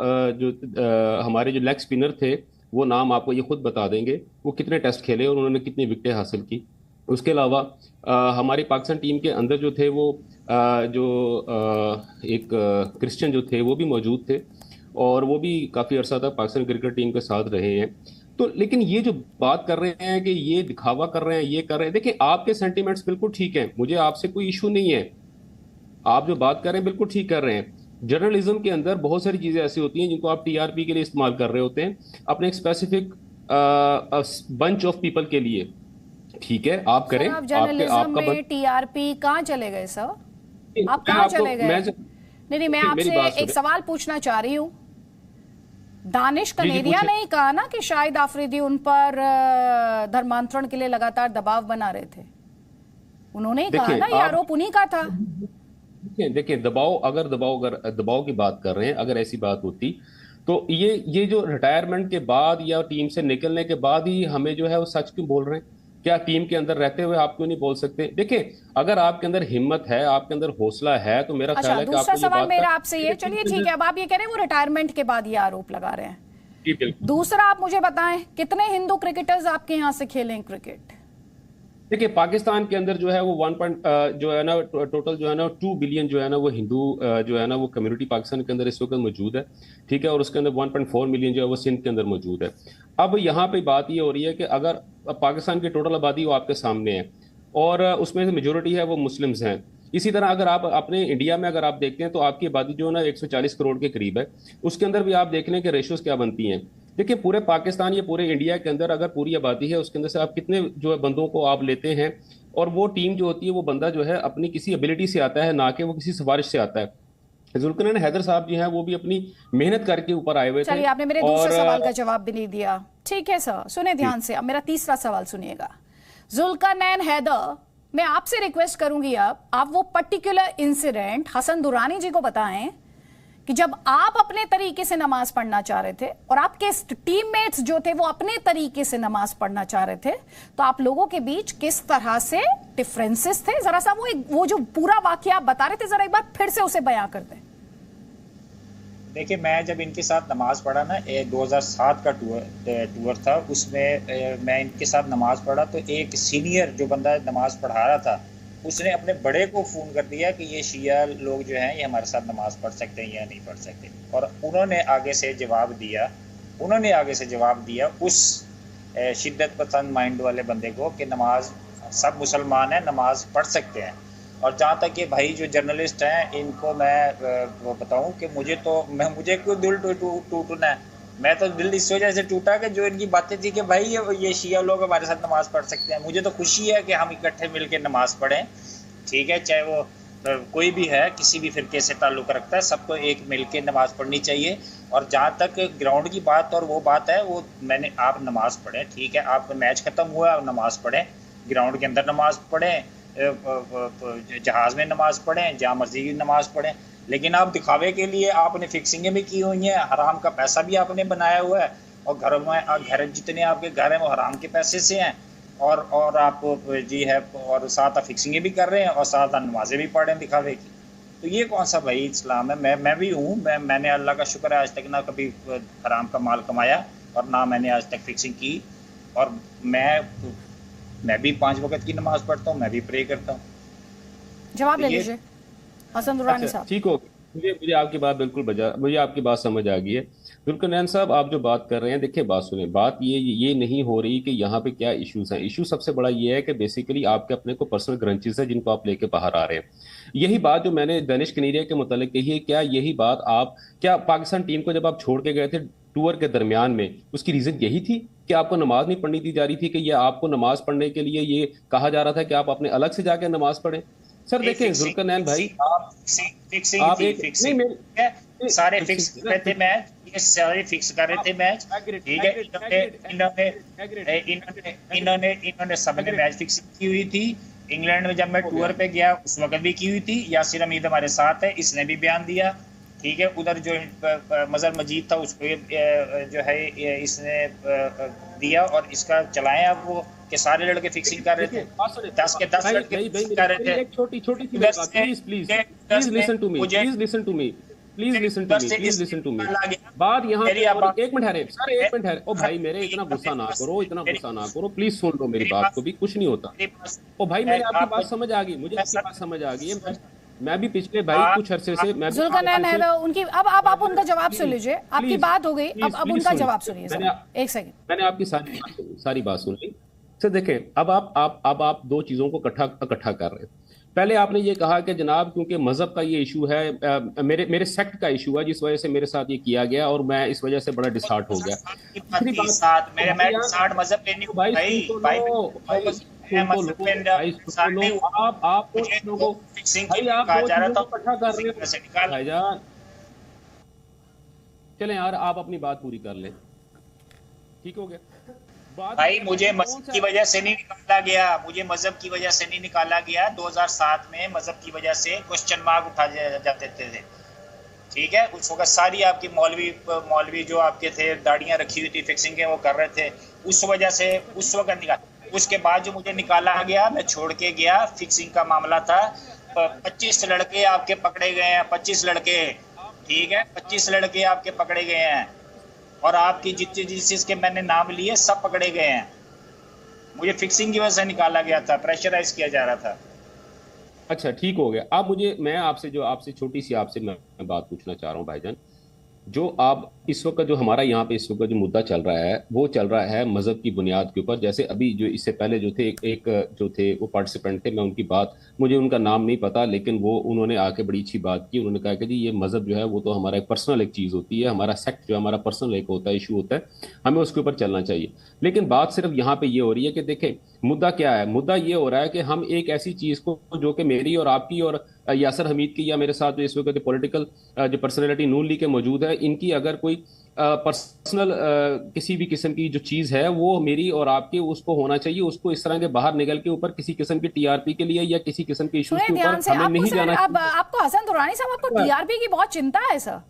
हमारे जो लेग स्पिनर थे वो नाम आपको ये खुद बता देंगे वो कितने टेस्ट खेले और उन्होंने कितनी विकेटें हासिल की। उसके अलावा हमारी पाकिस्तान टीम के अंदर जो थे वो एक क्रिश्चियन जो थे वो भी मौजूद थे और वो भी काफ़ी अर्सा तक पाकिस्तान क्रिकेट टीम के साथ रहे हैं। तो लेकिन ये जो बात कर रहे हैं कि ये दिखावा कर रहे हैं, ये कर रहे हैं, देखिए आपके सेंटिमेंट्स बिल्कुल ठीक हैं, मुझे आपसे कोई इशू नहीं है। आप जो बात कर रहे हैं बिल्कुल ठीक कर रहे हैं। जर्नलिज्म के अंदर बहुत सारी चीज़ें ऐसी होती हैं जिनको आप टीआरपी के लिए इस्तेमाल कर रहे होते हैं अपने एक स्पेसिफिक बंच ऑफ पीपल के लिए। ठीक है, आप करें। जर्नलिज्म में टीआरपी कहाँ चले गए सर? आप कहाँ चले गए? नहीं, मैं आपसे एक सवाल पूछना चाह रही हूँ। दानिश कनेरिया ने ही कहा ना कि शाहिद आफरीदी उन पर धर्मांतरण के लिए लगातार दबाव बना रहे थे। उन्होंने ही कहा ना, ये आरोप उन्हीं का था। देखिए दबाव की बात कर रहे हैं, अगर ऐसी बात होती तो ये जो रिटायरमेंट के बाद या टीम से निकलने के बाद ही हमें जो है वो सच क्यों बोल रहे हैं? क्या टीम के अंदर रहते हुए आप क्यों नहीं बोल सकते? देखिए, अगर आपके अंदर हिम्मत है, आपके अंदर हौसला है, तो मेरा ख्याल है कि दूसरा सवाल मेरा आपसे ये, चलिए ठीक है, अब आप ये कह रहे हैं वो रिटायरमेंट के बाद ये आरोप लगा रहे हैं। दूसरा आप मुझे बताएं, कितने हिंदू क्रिकेटर्स आपके यहाँ से खेलें क्रिकेट? देखिए, पाकिस्तान के अंदर जो है वो टोटल जो है ना 2 बिलियन जो है ना वो हिंदू जो है ना वो कम्युनिटी पाकिस्तान के अंदर इस वक्त मौजूद है। ठीक है, और उसके अंदर 1.4 मिलियन जो है वो सिंध के अंदर मौजूद है। अब यहाँ पे बात ये हो रही है कि अगर पाकिस्तान की टोटल आबादी वो आपके सामने है और उसमें से मेजोरिटी है वो मुस्लिम्स हैं। इसी तरह अगर आप अपने इंडिया में अगर आप देखते हैं तो आपकी आबादी जो है ना 140 करोड़ के करीब है। उसके अंदर भी आप देख लें कि रेशियोज क्या बनती हैं। देखिए, पूरे पाकिस्तान या पूरे इंडिया के अंदर अगर पूरी आबादी है उसके अंदर से आप कितने जो है बंदों को आप लेते हैं, और वो टीम जो होती है वो बंदा जो है अपनी किसी एबिलिटी से आता है, ना कि वो किसी सिफारिश से आता है। जुल्करनैन हैदर साहब जो हैं वो भी अपनी मेहनत करके ऊपर आए हुए थे। चलिए, आपने मेरे दूसरे सवाल का जवाब भी नहीं दिया। ठीक है सर, सुने ध्यान से। अब मेरा तीसरा सवाल सुनिएगा। जुल्करनैन हैदर, मैं आपसे रिक्वेस्ट करूंगी अब आप वो पर्टिकुलर इंसिडेंट हसन दुरानी जी को बताएं कि जब आप अपने तरीके से नमाज पढ़ना चाह रहे थे और आपके टीममेट्स जो थे वो अपने तरीके से नमाज पढ़ना चाह रहे थे, तो आप लोगों के बीच किस तरह से डिफरेंसेस थे। जरा सा वो जो पूरा वाकया आप बता रहे थे, जरा एक बार फिर से उसे बयां कर दें। देखिए, मैं जब इनके साथ नमाज पढ़ा ना, 2007 का टूर था, उसमें मैं इनके साथ नमाज पढ़ा तो एक सीनियर जो बंदा नमाज पढ़ा रहा था उसने अपने बड़े को फ़ोन कर दिया कि ये शिया लोग जो हैं ये हमारे साथ नमाज़ पढ़ सकते हैं या नहीं पढ़ सकते, और उन्होंने आगे से जवाब दिया उस शिद्दत पसंद माइंड वाले बंदे को कि नमाज सब मुसलमान हैं, नमाज पढ़ सकते हैं। और जहाँ तक कि भाई जो जर्नलिस्ट हैं इनको मैं वो बताऊँ कि मुझे क्यों दिल टूटना है, मैं तो दिल इस वजह से टूटा कि जो इनकी बातें थी कि भाई ये शिया लोग हमारे साथ नमाज़ पढ़ सकते हैं। मुझे तो खुशी है कि हम इकट्ठे मिल के नमाज़ पढ़ें, ठीक है, चाहे वो कोई भी है, किसी भी फिरके से ताल्लुक़ रखता है, सबको एक मिल के नमाज़ पढ़नी चाहिए। और जहाँ तक ग्राउंड की बात और वो बात है, वो आप नमाज़ पढ़ें, ठीक है, आपका मैच ख़त्म हुआ, आप नमाज़ पढ़ें, ग्राउंड के अंदर नमाज़ पढ़ें, जहाज़ में नमाज़ पढ़ें, जहाँ मर्जी की नमाज़ पढ़ें, लेकिन आप दिखावे के लिए आपने फिक्सिंगें भी की हुई हैं, हराम का पैसा भी आपने बनाया हुआ है, और घर जितने आपके घर हैं वो हराम के पैसे से हैं, और आप जी है, और साथ आप फिक्सिंगें भी कर रहे हैं और साथ आप नमाजें भी पढ़ रहे हैं दिखावे की। तो ये कौन सा भाई इस्लाम है? मैं भी हूँ, मैंने अल्लाह का शुक्र है आज तक ना कभी हराम का माल कमाया और ना मैंने आज तक फिक्सिंग की, और मैं भी 5 वक्त की नमाज पढ़ता हूँ, मैं भी प्रे करता हूँ। जवाब ले लीजिए हसन दुरानी साहब। ठीक हो, मुझे आपकी बात मुझे आपकी बात समझ आ गई है। जुल्करनैन साहब, आप जो बात कर रहे हैं, देखिए बात सुने, बात ये नहीं हो रही कि यहाँ पे क्या इश्यूज हैं। इशू सबसे बड़ा ये है कि बेसिकली आपके अपने को पर्सनल ग्रंचेस है जिनको आप लेके बाहर आ रहे हैं। यही बात जो मैंने दानिश कनेरिया के मुतालिक कही है, क्या यही बात क्या पाकिस्तान टीम को जब आप छोड़ के गए थे टूर के दरमियान में, उसकी रीजन यही थी कि आपको नमाज नहीं पढ़नी दी जा रही थी, कि ये आपको नमाज पढ़ने के लिए ये कहा जा रहा था कि आप अपने अलग से जाके नमाज पढ़ें? सर देखें जुल्करनैन भाई, सारे फिक्स कर रहे थे मैच, ये सारे फिक्स कर रहे थे मैच, ठीक है, इन्होंने सबने मैच फिक्स की हुई थी। इंग्लैंड में जब मैं टूर पे गया उस वक्त भी की हुई थी, यासिर हमीद हमारे साथ है, इसने भी बयान दिया, ठीक है। उधर जो मजहर मजीद था उसको जो है इसने दिया, और इसका चलाएं आप वो कि सारे लड़के फिक्सिंग कर रहे थे, 10 के 10 लड़के फिक्सिंग कर रहे थे। एक छोटी सी बात, प्लीज लिसन टू मी। बात यहाँ एक मिनट है सर, एक मिनट है। ओ भाई मेरे इतना गुस्सा ना करो, प्लीज सुन लो मेरी बात को भी, कुछ नहीं होता। ओ भाई मेरी आपकी बात समझ आ गई, मुझे आपकी बात समझ आ गई है। मैं भी पिछले भाई कुछ अरसे से जुल्करनैन है उनकी, अब आप उनका जवाब सुन लीजिए, आपकी बात हो गई, अब उनका जवाब सुनिए। एक सेकंड, मैंने आपकी सारी बात सुन ली। सर देखें, अब आप दो चीजों को इकट्ठा कर रहे हैं। पहले आपने ये कहा कि जनाब क्योंकि मजहब का ये इशू है, मेरे सेक्ट का इशू है, जिस वजह से मेरे साथ ये किया गया और मैं इस वजह से बड़ा डिसहार्ट हो गया। चलें यार, आप अपनी बात पूरी कर लें, ठीक हो गया। भाई मुझे मजहब की वजह से नहीं निकाला गया, मुझे मजहब की वजह से नहीं निकाला गया। 2007 में मजहब की वजह से क्वेश्चन मार्क उठा जाते थे, ठीक है। उस वक्त सारी आपकी मौलवी जो आपके थे, दाढ़ियां रखी हुई थी, फिक्सिंग वो कर रहे थे, उस वजह से उस वक्त निकाला। उसके बाद जो मुझे निकाला गया, मैं छोड़ के गया, फिक्सिंग का मामला था। 25 लड़के आपके पकड़े गए हैं, 25 लड़के, ठीक है, 25 लड़के आपके पकड़े गए हैं, और आपकी जिस के मैंने नाम लिए सब पकड़े गए हैं। मुझे फिक्सिंग की वजह से निकाला गया था, प्रेशराइज किया जा रहा था। अच्छा ठीक हो गया। अब मैं आपसे छोटी सी मैं बात पूछना चाह रहा हूँ भाईजान, जो आप इस वक्त जो हमारा यहाँ पे इस वक्त जो मुद्दा चल रहा है वो चल रहा है मजहब की बुनियाद के ऊपर। जैसे अभी जो इससे पहले जो थे जो थे वो पार्टिसिपेंट थे, मैं उनकी बात, मुझे उनका नाम नहीं पता, लेकिन वो उन्होंने आके बड़ी अच्छी बात की। उन्होंने कहा कि जी ये मजहब जो है वो तो हमारा एक पर्सनल एक चीज़ होती है, हमारा सेक्ट जो है हमारा पर्सनल एक होता है, इशू होता है, हमें उसके ऊपर चलना चाहिए। लेकिन बात सिर्फ यहाँ पे ये हो रही है कि देखें मुद्दा क्या है, मुद्दा ये हो रहा है कि हम एक ऐसी चीज़ को जो कि मेरी और आपकी और यासर हमीद की या मेरे साथ जो इस वक्त पॉलिटिकल जो पर्सनैलिटी नून लीग के मौजूद है, इनकी अगर कोई पर्सनल किसी भी किस्म की जो चीज़ है वो मेरी और आपकी उसको होना चाहिए, उसको इस तरह के बाहर निकल के ऊपर किसी किस्म की टीआरपी के लिए या किसी किस्म के इश्यूज के ऊपर हमें नहीं जाना। आपको हसन दुरानी साहब, आपको टीआरपी की बहुत चिंता है सर।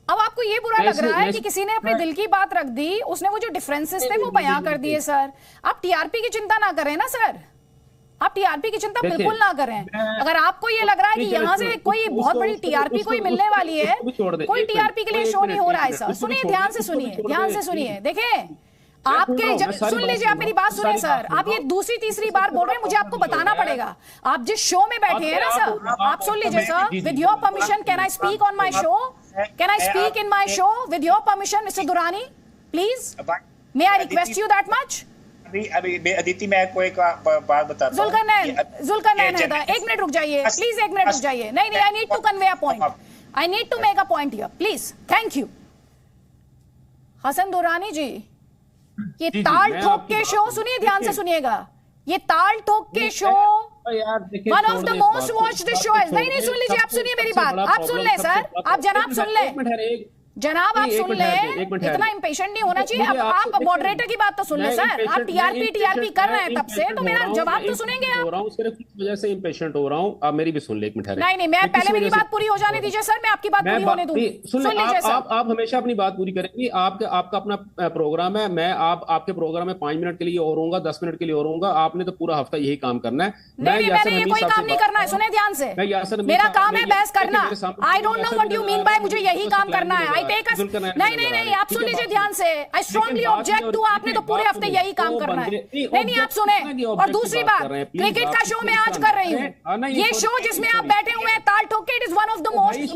अब आपको ये बुरा लग रहा है कि किसी ने अपने दिल की बात रख दी, उसने वो जो डिफरेंसेस थे वो बयां कर दिए। सर आप टीआरपी की चिंता ना करें ना सर, आप टीआरपी की चिंता बिल्कुल ना करें। अगर आपको ये लग रहा है कि यहाँ से कोई बहुत बड़ी टीआरपी कोई मिलने वाली है, कोई टीआरपी के लिए शो नहीं हो रहा है सर। सुनिए, ध्यान से सुनिए, देखें आपके सुन लीजिए, आप मेरी बात सुने सर, आप ये दूसरी तीसरी बार बोल रहे हैं, मुझे आपको बताना पड़ेगा। आप जिस शो में बैठे हैं ना सर, आप सुन लीजिए sir, with your permission can I speak on my show, can I speak in my show with your permission mister Durrani please, may I request you that much. अभी अदिति मैं कोई बात बताता हूं। जुल्करनैन हैदर, एक मिनट रुक जाइए प्लीज, एक मिनट रुक जाइए। नहीं, I need to convey a point, I need to make a point here please, thank you. Hasan Durrani ji, ये ताल ठोक के शो सुनिए, ध्यान से सुनिएगा, ये ताल ठोक के show one of the most watched show है। नहीं सुन लीजिए, आप सुनिए मेरी बात, आप सुन ले सर, आप जनाब सुन ले, जनाब आप सुन ले, इतना इम्पेशेंट नहीं होना चाहिए। अब आप मॉडरेटर की बात तो सुन ले सर, आप टीआरपी कर रहे हैं तब से, तो मेरा जवाब तो सुनेंगे आप। सिर्फ किस वजह से इम्पेशेंट हो रहा हूँ, आप मेरी भी सुन ले, एक मिनट। नहीं, मैं पहले मेरी बात पूरी हो जाने दीजिए सर, मैं आपकी बात पूरी होने दूंगी। सुन लीजिए सर, आप हमेशा अपनी बात पूरी करेंगी, आपका अपना प्रोग्राम है, मैं आपके प्रोग्राम में 5 मिनट के लिए और रहूंगा, 10 मिनट के लिए और रहूंगा, आपने तो पूरा हफ्ता यही काम करना है। मैंने ये कोई काम नहीं करना है, सुने ध्यान से, मेरा काम है बहस करना। I don't know what you mean by मुझे यही काम करना है। आई टेक नहीं, आप सुन लीजिए ध्यान से, आई स्ट्रांगली ऑब्जेक्ट टू, आपने तो पूरे हफ्ते यही काम करना है। नहीं, आप सुने। और दूसरी बात, क्रिकेट का शो मैं आज कर रही हूँ, ये शो जिसमें आप बैठे हुए हैं ताल ठोक के, it is one of the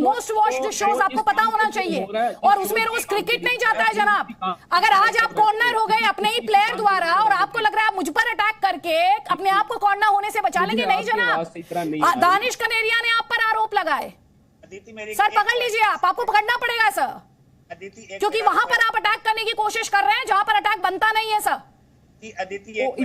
most watched shows, आपको पता होना चाहिए, और उसमें रोज क्रिकेट नहीं जाता है जनाब। अगर आज आप कॉर्नर हो गए अपने ही प्लेयर द्वारा और आपको लग रहा है आप मुझ पर अटैक करके अपने आप को कॉर्नर होने से बचा लेंगे, नहीं जनाब। दानिश कनेरिया ने आप पर आरोप लगाए सर, पकड़ लीजिए, आपको पकड़ना पड़ेगा सर, क्योंकि वहां पर आप अटैक करने की कोशिश कर रहे हैं जहां पर अटैक बनता नहीं है सर। इतने आप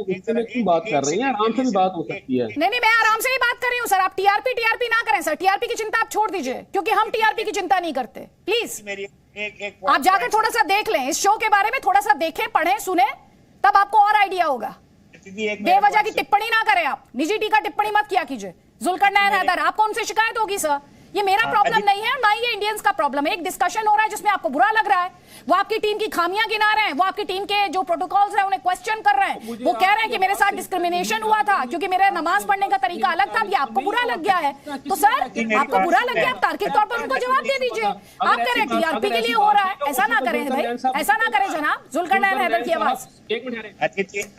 इतने क्यों बात कर रही हैं? आराम से भी बात हो सकती है। नहीं, मैं आराम से ही बात कर रही हूँ सर, आप टीआरपी ना करें सर, टीआरपी की चिंता आप छोड़ दीजिए, क्योंकि हम टीआरपी की चिंता नहीं करते। प्लीज आप जाकर थोड़ा सा देख लें, इस शो के बारे में थोड़ा सा देखें, पढ़ें, सुने, तब आपको और आइडिया होगा। बेवजह की टिप्पणी ना करें आप, निजी टीका टिप्पणी मत किया कीजिए। जुल्करनैन हैदर, आपको उनसे शिकायत होगी सर, ये मेरा प्रॉब्लम नहीं है, ना ये इंडियंस का प्रॉब्लम है। एक डिस्कशन हो रहा है जिसमें आपको बुरा लग रहा है, वो आपकी टीम की खामियां गिना रहे हैं, वो आपकी टीम के जो प्रोटोकॉल्स हैं उन्हें क्वेश्चन कर रहे हैं, वो कह रहे हैं कि मेरे साथ डिस्क्रिमिनेशन हुआ था क्योंकि मेरा नमाज पढ़ने का तरीका अलग था, ये आपको बुरा लग गया है। तो सर आपको बुरा लग गया, आप तार्किक तौर पर उनको जवाब दे दीजिए। आप कह रहे हैं टीआरपी के लिए हो रहा है, ऐसा ना करें भाई, ऐसा ना करें जनाब। जुल्करनैन हैदर की आवाज।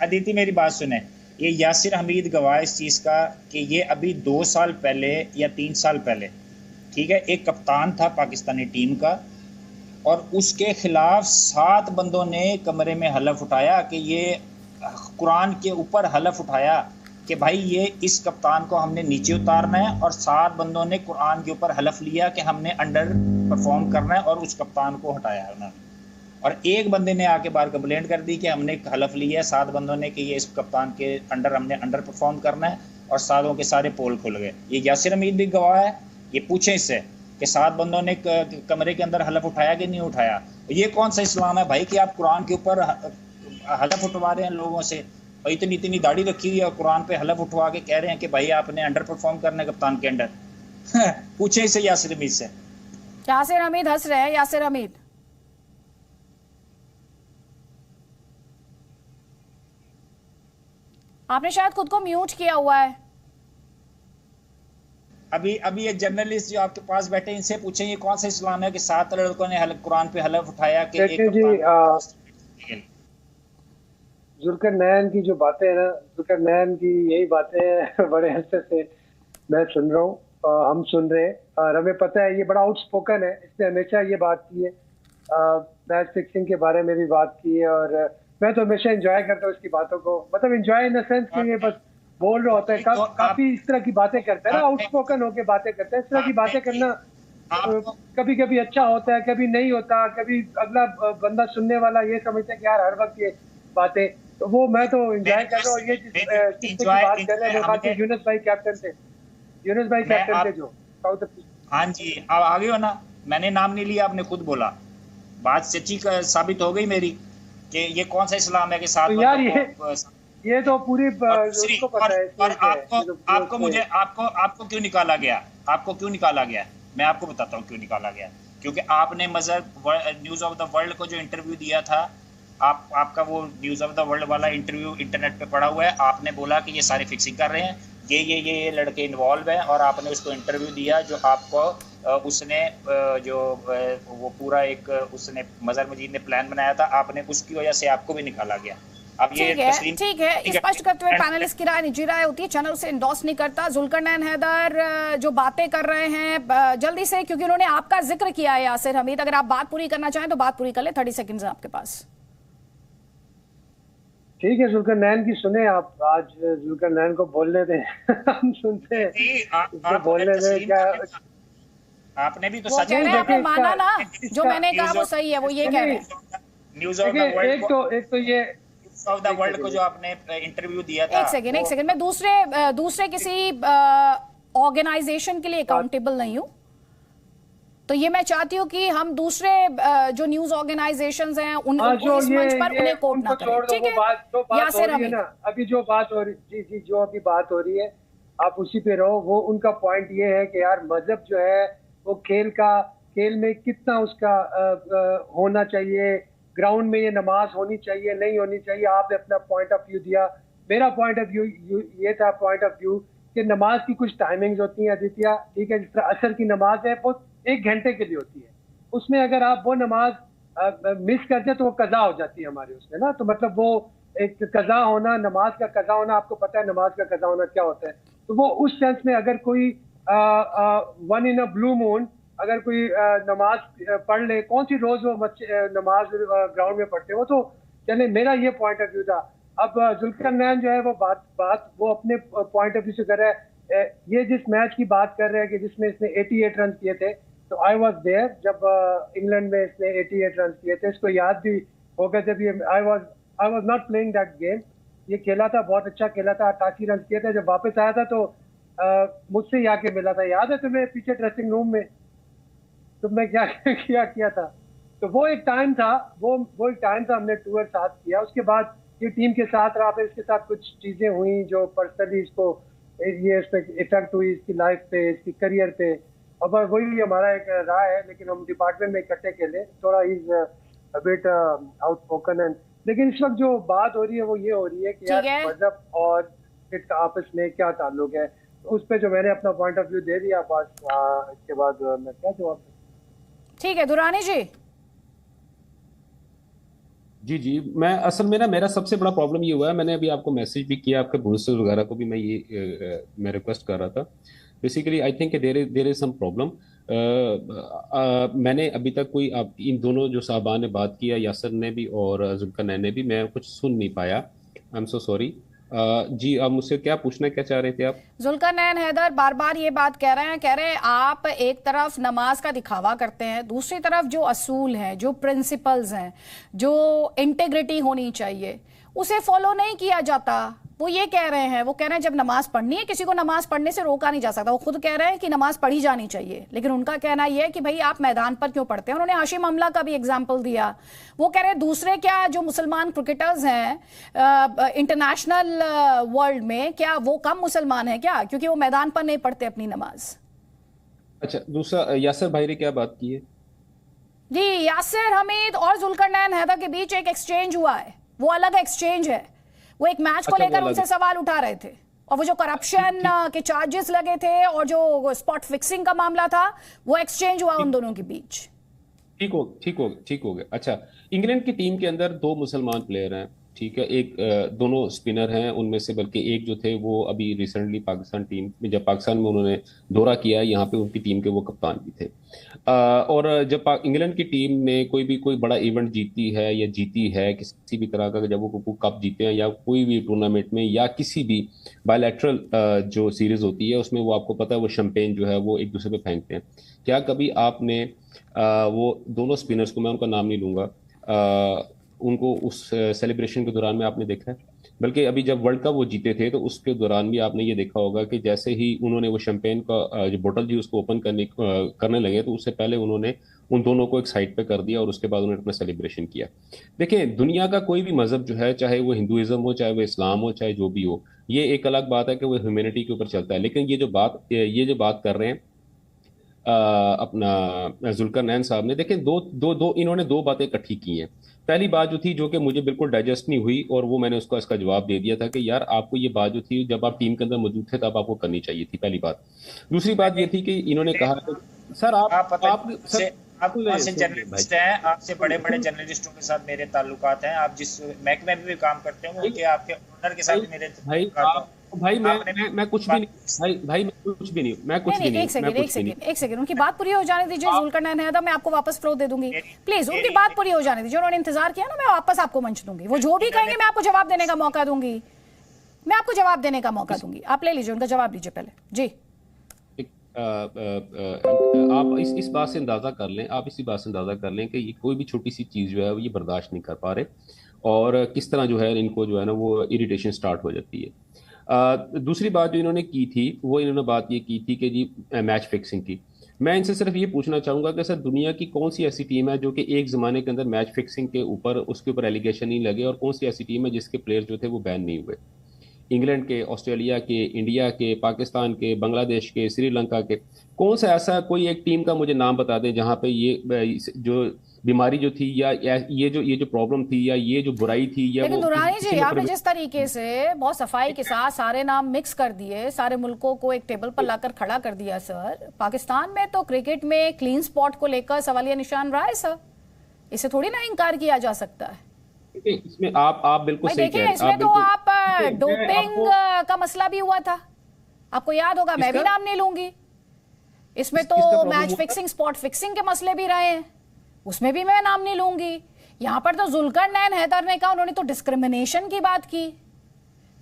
अदिति मेरी बात सुने, ये यासिर हमीद गवाह इस चीज का कि ये अभी 2 साल पहले या 3 साल पहले, ठीक है, एक कप्तान था पाकिस्तानी टीम का, और उसके खिलाफ 7 बंदों ने कमरे में हलफ उठाया कि ये कुरान के ऊपर हलफ उठाया कि भाई ये इस कप्तान को हमने नीचे उतारना है, और 7 बंदों ने कुरान के ऊपर हलफ लिया कि हमने अंडर परफॉर्म करना है, और उस कप्तान को हटाया उन्होंने। और एक बंदे ने आके बाहर कंप्लेंट कर दी कि हमने हलफ लिया है 7 बंदों ने कि ये इस कप्तान के अंडर हमने अंडर परफॉर्म करना है, और 7 के सारे पोल खुल गए। ये यासिर हमीद भी गवाह है, ये पूछे इससे कि 7 बंदों ने कमरे के अंदर हलफ उठाया कि नहीं उठाया। ये कौन सा इस्लाम है भाई कि आप कुरान के ऊपर हलफ उठवा रहे हैं लोगों से, और इतनी दाढ़ी रखी हुई है और कुरान पे हलफ उठवा के कह रहे हैं कि भाई आपने अंडर परफॉर्म करना है कप्तान के अंडर। पूछे इसे यासिर हमीद से। यासिर हमीद हंस रहे हैं, यासिर हमीद। आपने शायद खुद को म्यूट किया हुआ है। अभी ये जर्नलिस्ट जो आपके पास बैठे हैं इनसे पूछें ये कौन सा इस्लाम है कि 7 लड़कों ने कुरान पे हलफ उठाया कि एक जुल्करनैन की जो बातें हैं ना, जुल्करनैन की यही बातें बड़े हंसते से मैं सुन रहा हूँ, हम सुन रहे हैं, और हमें पता है ये बड़ा आउटस्पोकन है, इसने हमेशा ये बात की है, मैच फिक्सिंग के बारे में भी बात की है, और मैं तो हमेशा एंजॉय करता हूँ इसकी बातों को, मतलब एंजॉय इन द सेंस कि ये बस बोल रहा होता है, काफी इस तरह की बातें करता है ना, आउटस्पोकन होके बातें करता है। इस तरह की बातें करना कभी कभी अच्छा होता है, कभी नहीं होता, कभी अगला बंदा सुनने वाला ये समझता है कि यार हर वक्त ये बातें, तो वो मैं तो एंजॉय कर रहा हूँ। ये जिस बात कर रहे हैं यूनुस भाई कैप्टन थे, यूनुस भाई कैप्टन थे जो साउथ अफ्रीका। हाँ जी, आप आगे हो ना, मैंने नाम नहीं लिया, आपने खुद बोला, बात सच्ची साबित हो गई मेरी कि ये कौन सा इस्लाम है कि 7 तो यार ये तो पूरी उसको पता है। और आपको क्यों निकाला गया, आपको क्यों निकाला गया, मैं आपको बताता हूँ क्यों निकाला गया। क्योंकि आपने मजहब न्यूज ऑफ द वर्ल्ड को जो इंटरव्यू दिया था, आपका वो न्यूज ऑफ द वर्ल्ड वाला इंटरव्यू इंटरनेट पे पड़ा हुआ है, आपने बोला कि ये सारे फिक्सिंग कर रहे हैं, ये लड़के इन्वॉल्व हैं और आपने उसको इंटरव्यू दिया जो आपको उसने वो पूरा एक उसने मजहर मजीद ने प्लान बनाया था, आपने उसकी वजह से आपको भी निकाला गया। अब ये ठीक है, स्पष्ट करते हुए पैनलिस्ट की राय निजी राय होती है, चैनल उसे इंडोर्स नहीं करता। जुल्करनैन हैदर जो बातें कर रहे हैं जल्दी से, क्योंकि उन्होंने आपका जिक्र किया है यासिर हमीद, अगर आप बात पूरी करना चाहें तो बात पूरी कर ले, 30 सेकंड्स है आपके पास। ठीक है, जुल्करनैन की सुने आप, आज जुल्करनैन को बोलने दें हम सुनते हैं बोलने दें। क्या आपने भी तो सच में आपने माना ना, जो मैंने कहा वो सही है, वो ये कह रहे हैं। न्यूज़ ऑफ द वर्ल्ड एक तो ये ऑफ द वर्ल्ड को जो आपने इंटरव्यू दिया था, एक सेकंड मैं दूसरे किसी ऑर्गेनाइजेशन के लिए अकाउंटेबल नहीं हूं, तो ये मैं चाहती हूँ कि हम दूसरे जो न्यूज ऑर्गेनाइजेशंस हैं उन इस मंच पर उन्हें कोट ना करें, ठीक है? यासिर हमीद, अभी जो बात हो रही जी जो अभी बात हो रही है आप उसी पे रहो। वो उनका पॉइंट ये है कि यार मजहब जो है वो खेल में कितना उसका होना चाहिए, ग्राउंड में ये नमाज होनी चाहिए नहीं होनी चाहिए। आपने अपना पॉइंट ऑफ व्यू दिया, मेरा पॉइंट ऑफ व्यू ये था पॉइंट ऑफ व्यू कि नमाज की कुछ टाइमिंग्स होती हैं आदित्य, ठीक है? जिस तरह असर की नमाज है वो 1 घंटे के लिए होती है, उसमें अगर आप वो नमाज मिस करते तो वो कज़ा हो जाती है हमारे उसमें ना, तो मतलब वो एक कज़ा होना, नमाज का कज़ा होना, आपको पता है नमाज का कज़ा होना क्या होता है। तो वो उस सेंस में अगर कोई one in a blue moon अगर कोई नमाज पढ़ ले, कौन सी रोज वो नमाज ग्राउंड में पढ़ते हो, तो चले मेरा ये पॉइंट ऑफ व्यू था। अब जुल्करनैन जो है वो बात वो अपने पॉइंट ऑफ व्यू से कर रहा है। ये जिस मैच की बात कर रहे हैं कि जिसमें इसने 88 रन किए थे, तो आई वॉज देयर जब इंग्लैंड में इसने 88 रन किए थे। इसको याद भी होगा जब ये I was not playing that game, ये खेला था, बहुत अच्छा खेला था, 88 रन किए थे। जब वापस आया था तो मुझसे ही आके मिला था, याद है तुम्हें, पीछे ड्रेसिंग रूम में तुमने क्या किया था। तो वो एक टाइम था, वो एक टाइम था, हमने टूर साथ किया। उसके बाद ये टीम के साथ रहा, फिर इसके साथ कुछ चीजें हुई जो पर्सनली इसको ये इस पे इफेक्ट हुई, इसकी लाइफ पे, इसकी करियर पे। अब वही हमारा एक राय है, लेकिन हम डिपार्टमेंट में इकट्ठे खेले, थोड़ा is a bit outspoken and, लेकिन इस वक्त जो बात हो रही है वो ये हो रही है कि यार मजहब और इसका आपस में क्या ताल्लुक है। उस पे जो मैंने अपना पॉइंट ऑफ व्यू दे दिया, बस इसके बाद मैं क्या जवाब। ठीक है दुरानी जी। जी मैं असल में ना मेरा सबसे बड़ा प्रॉब्लम ये हुआ है, मैंने अभी आपको मैसेज भी किया, आपके प्रोड्यूसर्स वगैरह को भी मैं रिक्वेस्ट कर रहा था। Basically I think there is some problem. मैंने अभी तक कोई इन दोनों जो साहबान ने बात किया, यासर ने भी और जुल्करनैन ने भी, मैं कुछ सुन नहीं पाया। I am so sorry. जी आप मुझसे क्या पूछना क्या चाह रहे थे आप? जुल्करनैन हैदर बार बार ये बात कह रहे हैं आप एक तरफ नमाज का दिखावा करते हैं, दूसरी तरफ जो असूल हैं, जो प्रिंसिपल्स हैं, जो इंटेग्रिटी होनी चाहिए उसे फॉलो नहीं किया जाता। वो ये कह रहे हैं, वो कह रहे हैं जब नमाज पढ़नी है किसी को नमाज पढ़ने से रोका नहीं जा सकता। वो खुद कह रहे हैं कि नमाज पढ़ी जानी चाहिए, लेकिन उनका कहना यह है कि भाई आप मैदान पर क्यों पढ़ते हैं। उन्होंने हाशिम अमला का भी एग्जाम्पल दिया। वो कह रहे हैं दूसरे क्या जो मुसलमान क्रिकेटर्स हैं इंटरनेशनल वर्ल्ड में, क्या वो कम मुसलमान है क्या, क्योंकि वो मैदान पर नहीं पढ़ते अपनी नमाज। अच्छा, दूसरा यासिर भाई ने क्या बात की है? जी यासिर हमीद और जुल्करनैन हैदर के बीच एक एक्सचेंज हुआ है, वो अलग एक्सचेंज है। वो एक मैच को लेकर उनसे सवाल उठा रहे थे, और वो जो करप्शन के चार्जेस लगे थे और जो स्पॉट फिक्सिंग का मामला था, वो एक्सचेंज हुआ उन दोनों के बीच। ठीक हो गया। अच्छा, इंग्लैंड की टीम के अंदर 2 मुसलमान प्लेयर हैं, ठीक है, एक दोनों स्पिनर हैं, उनमें से बल्कि एक जो थे वो अभी रिसेंटली पाकिस्तान टीम में, जब पाकिस्तान में उन्होंने दौरा किया, यहाँ पे उनकी टीम के वो कप्तान भी थे। और जब इंग्लैंड की टीम ने कोई बड़ा इवेंट जीती है या जीती है किसी भी तरह का, जब वो कप जीते हैं या कोई भी टूर्नामेंट में या किसी भी बायलैटरल जो सीरीज होती है उसमें, वो आपको पता है वो शैंपेन जो है वो एक दूसरे पे फेंकते हैं। क्या कभी आपने वो दोनों स्पिनर्स को, मैं उनका नाम नहीं लूंगा, उनको उस सेलिब्रेशन के दौरान में आपने देखा है? बल्कि अभी जब वर्ल्ड कप वो जीते थे तो उसके दौरान भी आपने ये देखा होगा कि जैसे ही उन्होंने वो शैंपेन का जो बोतल थी उसको ओपन करने लगे, तो उससे पहले उन्होंने उन दोनों को एक साइड पे कर दिया और उसके बाद उन्होंने अपना सेलिब्रेशन किया। देखिए, दुनिया का कोई भी मजहब जो है, चाहे वो हिंदुइज्म हो, चाहे वो इस्लाम हो, चाहे जो भी हो, ये एक अलग बात है कि वो ह्यूमैनिटी के ऊपर चलता है। लेकिन ये जो बात कर रहे हैं अपना जुल्करनैन साहब ने, देखें इन्होंने दो बातें इकट्ठी की हैं। पहली बात जो थी, जो कि मुझे बिल्कुल डाइजेस्ट नहीं हुई, और वो मैंने इसका जवाब दे दिया था कि यार आपको ये बात जो थी जब आप टीम के अंदर मौजूद थे तब आपको करनी चाहिए थी, पहली बात। दूसरी बात ये थी कि इन्होंने कहा सर आप जर्नलिस्ट हैं, आपसे बड़े बड़े जर्नलिस्टों के साथ मेरे ताल्लुकात हैं, आप जिस महकमे में भी काम करते हो उनके आपके ओनर के साथ भी मेरे भाई मैं कुछ भी नहीं, भाई मैं कुछ भी नहीं, मैं कुछ भी नहीं। एक सेकंड उनकी बात पूरी हो जाने दीजिए। जुल्करनैन हैदर, मैं आपको वापस फ्लो दे दूंगी, प्लीज उनकी बात पूरी हो जाने दीजिए। उन्होंने इंतजार किया ना, मैं वापस आपको मंच दूंगी। वो जो भी कहेंगे मैं आपको जवाब देने का मौका दूंगी, मैं आपको जवाब देने का मौका दूंगी। आप ले लीजिए, उनका जवाब लीजिए पहले जी। आप इस बात से अंदाजा कर लें, आप इसी बात से अंदाजा कर लें कि ये कोई भी छोटी सी चीज़ जो है ये बर्दाश्त नहीं कर पा रहे, और किस तरह जो है इनको जो है ना वो इरिटेशन स्टार्ट हो जाती है। दूसरी बात जो इन्होंने की थी, वो इन्होंने बात ये की थी कि जी मैच फिक्सिंग की। मैं इनसे सिर्फ ये पूछना चाहूँगा कि सर दुनिया की कौन सी ऐसी टीम है जो कि एक ज़माने के अंदर मैच फिक्सिंग के ऊपर उसके ऊपर एलिगेशन नहीं लगे, और कौन सी ऐसी टीम है जिसके प्लेयर जो थे वो बैन नहीं हुए? इंग्लैंड के, ऑस्ट्रेलिया के, इंडिया के, पाकिस्तान के, बांग्लादेश के, श्रीलंका के, कौन सा ऐसा कोई एक टीम का मुझे नाम बता दें जहाँ पे ये जो बीमारी जो थी या ये जो प्रॉब्लम थी या ये जो बुराई थी या लेकिन दुरानी जी आपने जिस तरीके से बहुत सफाई के साथ सारे नाम मिक्स कर दिए, सारे मुल्कों को एक टेबल पर लाकर खड़ा कर दिया सर। पाकिस्तान में तो क्रिकेट में क्लीन स्पॉट को लेकर सवालिया निशान रहा है सर, इसे थोड़ी ना इनकार किया जा सकता है। इसमें आप बिल्कुल सही कह रहे हैं। इसमें तो आप डोपिंग का मसला भी हुआ था, आपको याद होगा, मैं भी नाम नहीं लूंगी। इसमें तो मैच फिक्सिंग, स्पॉट फिक्सिंग के मसले भी रहे हैं, उसमें भी मैं नाम नहीं लूंगी। यहां पर तो जुल्करनैन हैदर ने कहा, उन्होंने तो डिस्क्रिमिनेशन की बात की,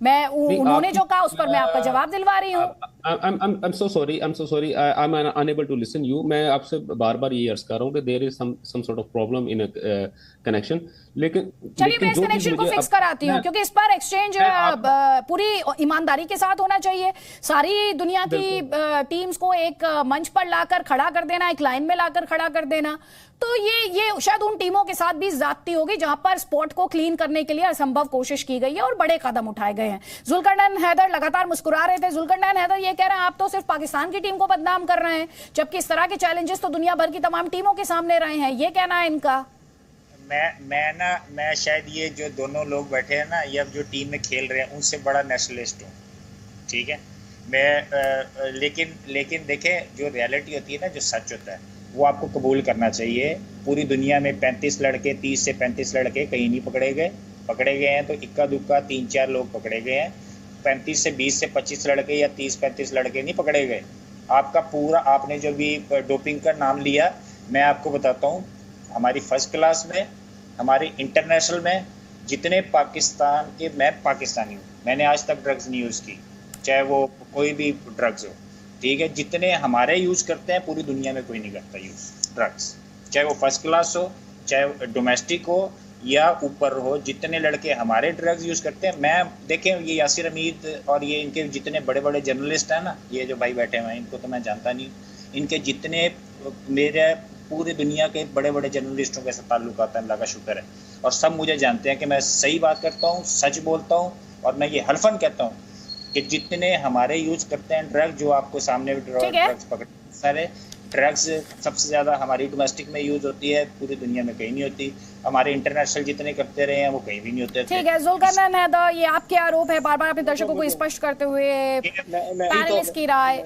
उन्होंने जो कहा उस पर मैं आपका जवाब दिलवा रही हूँ। I'm so sorry, I'm unable to listen you। मैं आपसे बार-बार ये अर्ज कर रहा हूँ कि there is some sort of problem in a connection। लेकिन चलिए मैं इस कनेक्शन को फिक्स कराती हूँ, क्योंकि इस पर एक्सचेंज पूरी ईमानदारी के साथ होना चाहिए। सारी दुनिया की टीम्स को एक मंच पर लाकर खड़ा कर देना, एक लाइन में लाकर खड़ा कर देना, तो ये शायद उन टीमों के साथ भी ज्यादती होगी जहां पर स्पोर्ट को क्लीन करने के लिए असंभव कोशिश की गई है और बड़े कदम उठाए गए हैं। जुल्करनैन हैदर लगातार मुस्कुरा रहे थे। जुल्करनैन हैदर ये कह रहे हैं आप तो सिर्फ पाकिस्तान की टीम को बदनाम कर रहे हैं, जबकि इस तरह के चैलेंजेस तो दुनिया भर की तमाम टीमों के सामने रहे हैं, ये कहना है इनका। मैं शायद ये जो दोनों लोग बैठे हैं ना, ये अब जो टीम में खेल रहे हैं उनसे बड़ा नेशनलिस्ट हूँ, ठीक है। मैं लेकिन देखें, जो रियलिटी होती है ना, जो सच होता है वो आपको कबूल करना चाहिए। पूरी दुनिया में 35 लड़के, 30 से 35 लड़के कहीं नहीं पकड़े गए हैं, तो इक्का दुक्का 3-4 लोग पकड़े गए हैं। 35 से 20 से 25 लड़के या 30-35 लड़के नहीं पकड़े गए। आपका पूरा, आपने जो भी डोपिंग का नाम लिया, मैं आपको बताता हूँ, हमारी फर्स्ट क्लास में, हमारे इंटरनेशनल में जितने पाकिस्तान के, मैं पाकिस्तानी हूँ, मैंने आज तक ड्रग्स नहीं यूज़ की, चाहे वो कोई भी ड्रग्स हो, ठीक है। जितने हमारे यूज़ करते हैं पूरी दुनिया में कोई नहीं करता यूज़ ड्रग्स, चाहे वो फर्स्ट क्लास हो, चाहे डोमेस्टिक हो या ऊपर हो। जितने लड़के हमारे ड्रग्स यूज़ करते हैं, मैं देखें, ये यासिर हमीद और ये इनके जितने बड़े बड़े जर्नलिस्ट हैं ना, ये जो भाई बैठे हुए हैं, इनको तो मैं जानता नहीं, इनके जितने मेरे पूरी दुनिया के बड़े बड़े जर्नलिस्टों के साथ ताल्लुक आता है, अल्लाह का शुक्र है, और सब मुझे जानते हैं कि मैं सही बात करता हूँ, सच बोलता हूँ, और मैं ये हल्फन कहता हूँ कि जितने हमारे यूज करते हैं ड्रग, जो आपको सामने ड्रग्स पकड़, सारे ड्रग्स सबसे ज्यादा हमारी डोमेस्टिक में यूज होती है, पूरी दुनिया में कहीं नहीं होती। हमारे इंटरनेशनल जितने करते रहे हैं वो कहीं भी नहीं होते। ठीक है जुल्करनैन हैदर, ये आपके आरोप है, बार बार अपने दर्शकों को स्पष्ट करते हुए पैनलिस्ट की राय।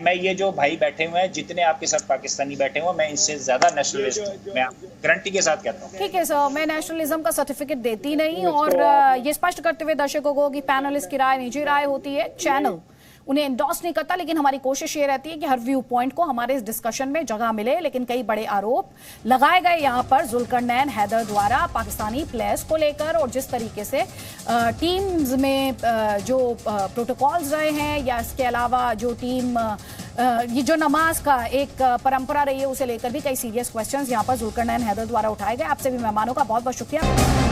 मैं ये जो भाई बैठे हुए हैं, जितने आपके साथ पाकिस्तानी बैठे हुए, मैं इनसे ज्यादा नेशनलिस्ट हूं, मैं गारंटी के साथ कहता हूं। ठीक है सर, मैं नेशनलिज्म का सर्टिफिकेट देती नहीं, और ये स्पष्ट करते हुए दर्शकों को कि पैनलिस्ट की राय निजी राय होती है, चैनल उन्हें एंडोर्स नहीं करता, लेकिन हमारी कोशिश ये रहती है कि हर व्यू पॉइंट को हमारे इस डिस्कशन में जगह मिले। लेकिन कई बड़े आरोप लगाए गए यहाँ पर जुल्करनैन हैदर द्वारा पाकिस्तानी प्लेयर्स को लेकर, और जिस तरीके से टीम्स में जो प्रोटोकॉल्स रहे हैं, या इसके अलावा जो टीम ये जो नमाज का एक परंपरा रही है, उसे लेकर भी कई सीरियस क्वेश्चंस यहाँ पर जुल्करनैन हैदर द्वारा उठाए गए। आपसे भी मेहमानों का बहुत बहुत शुक्रिया।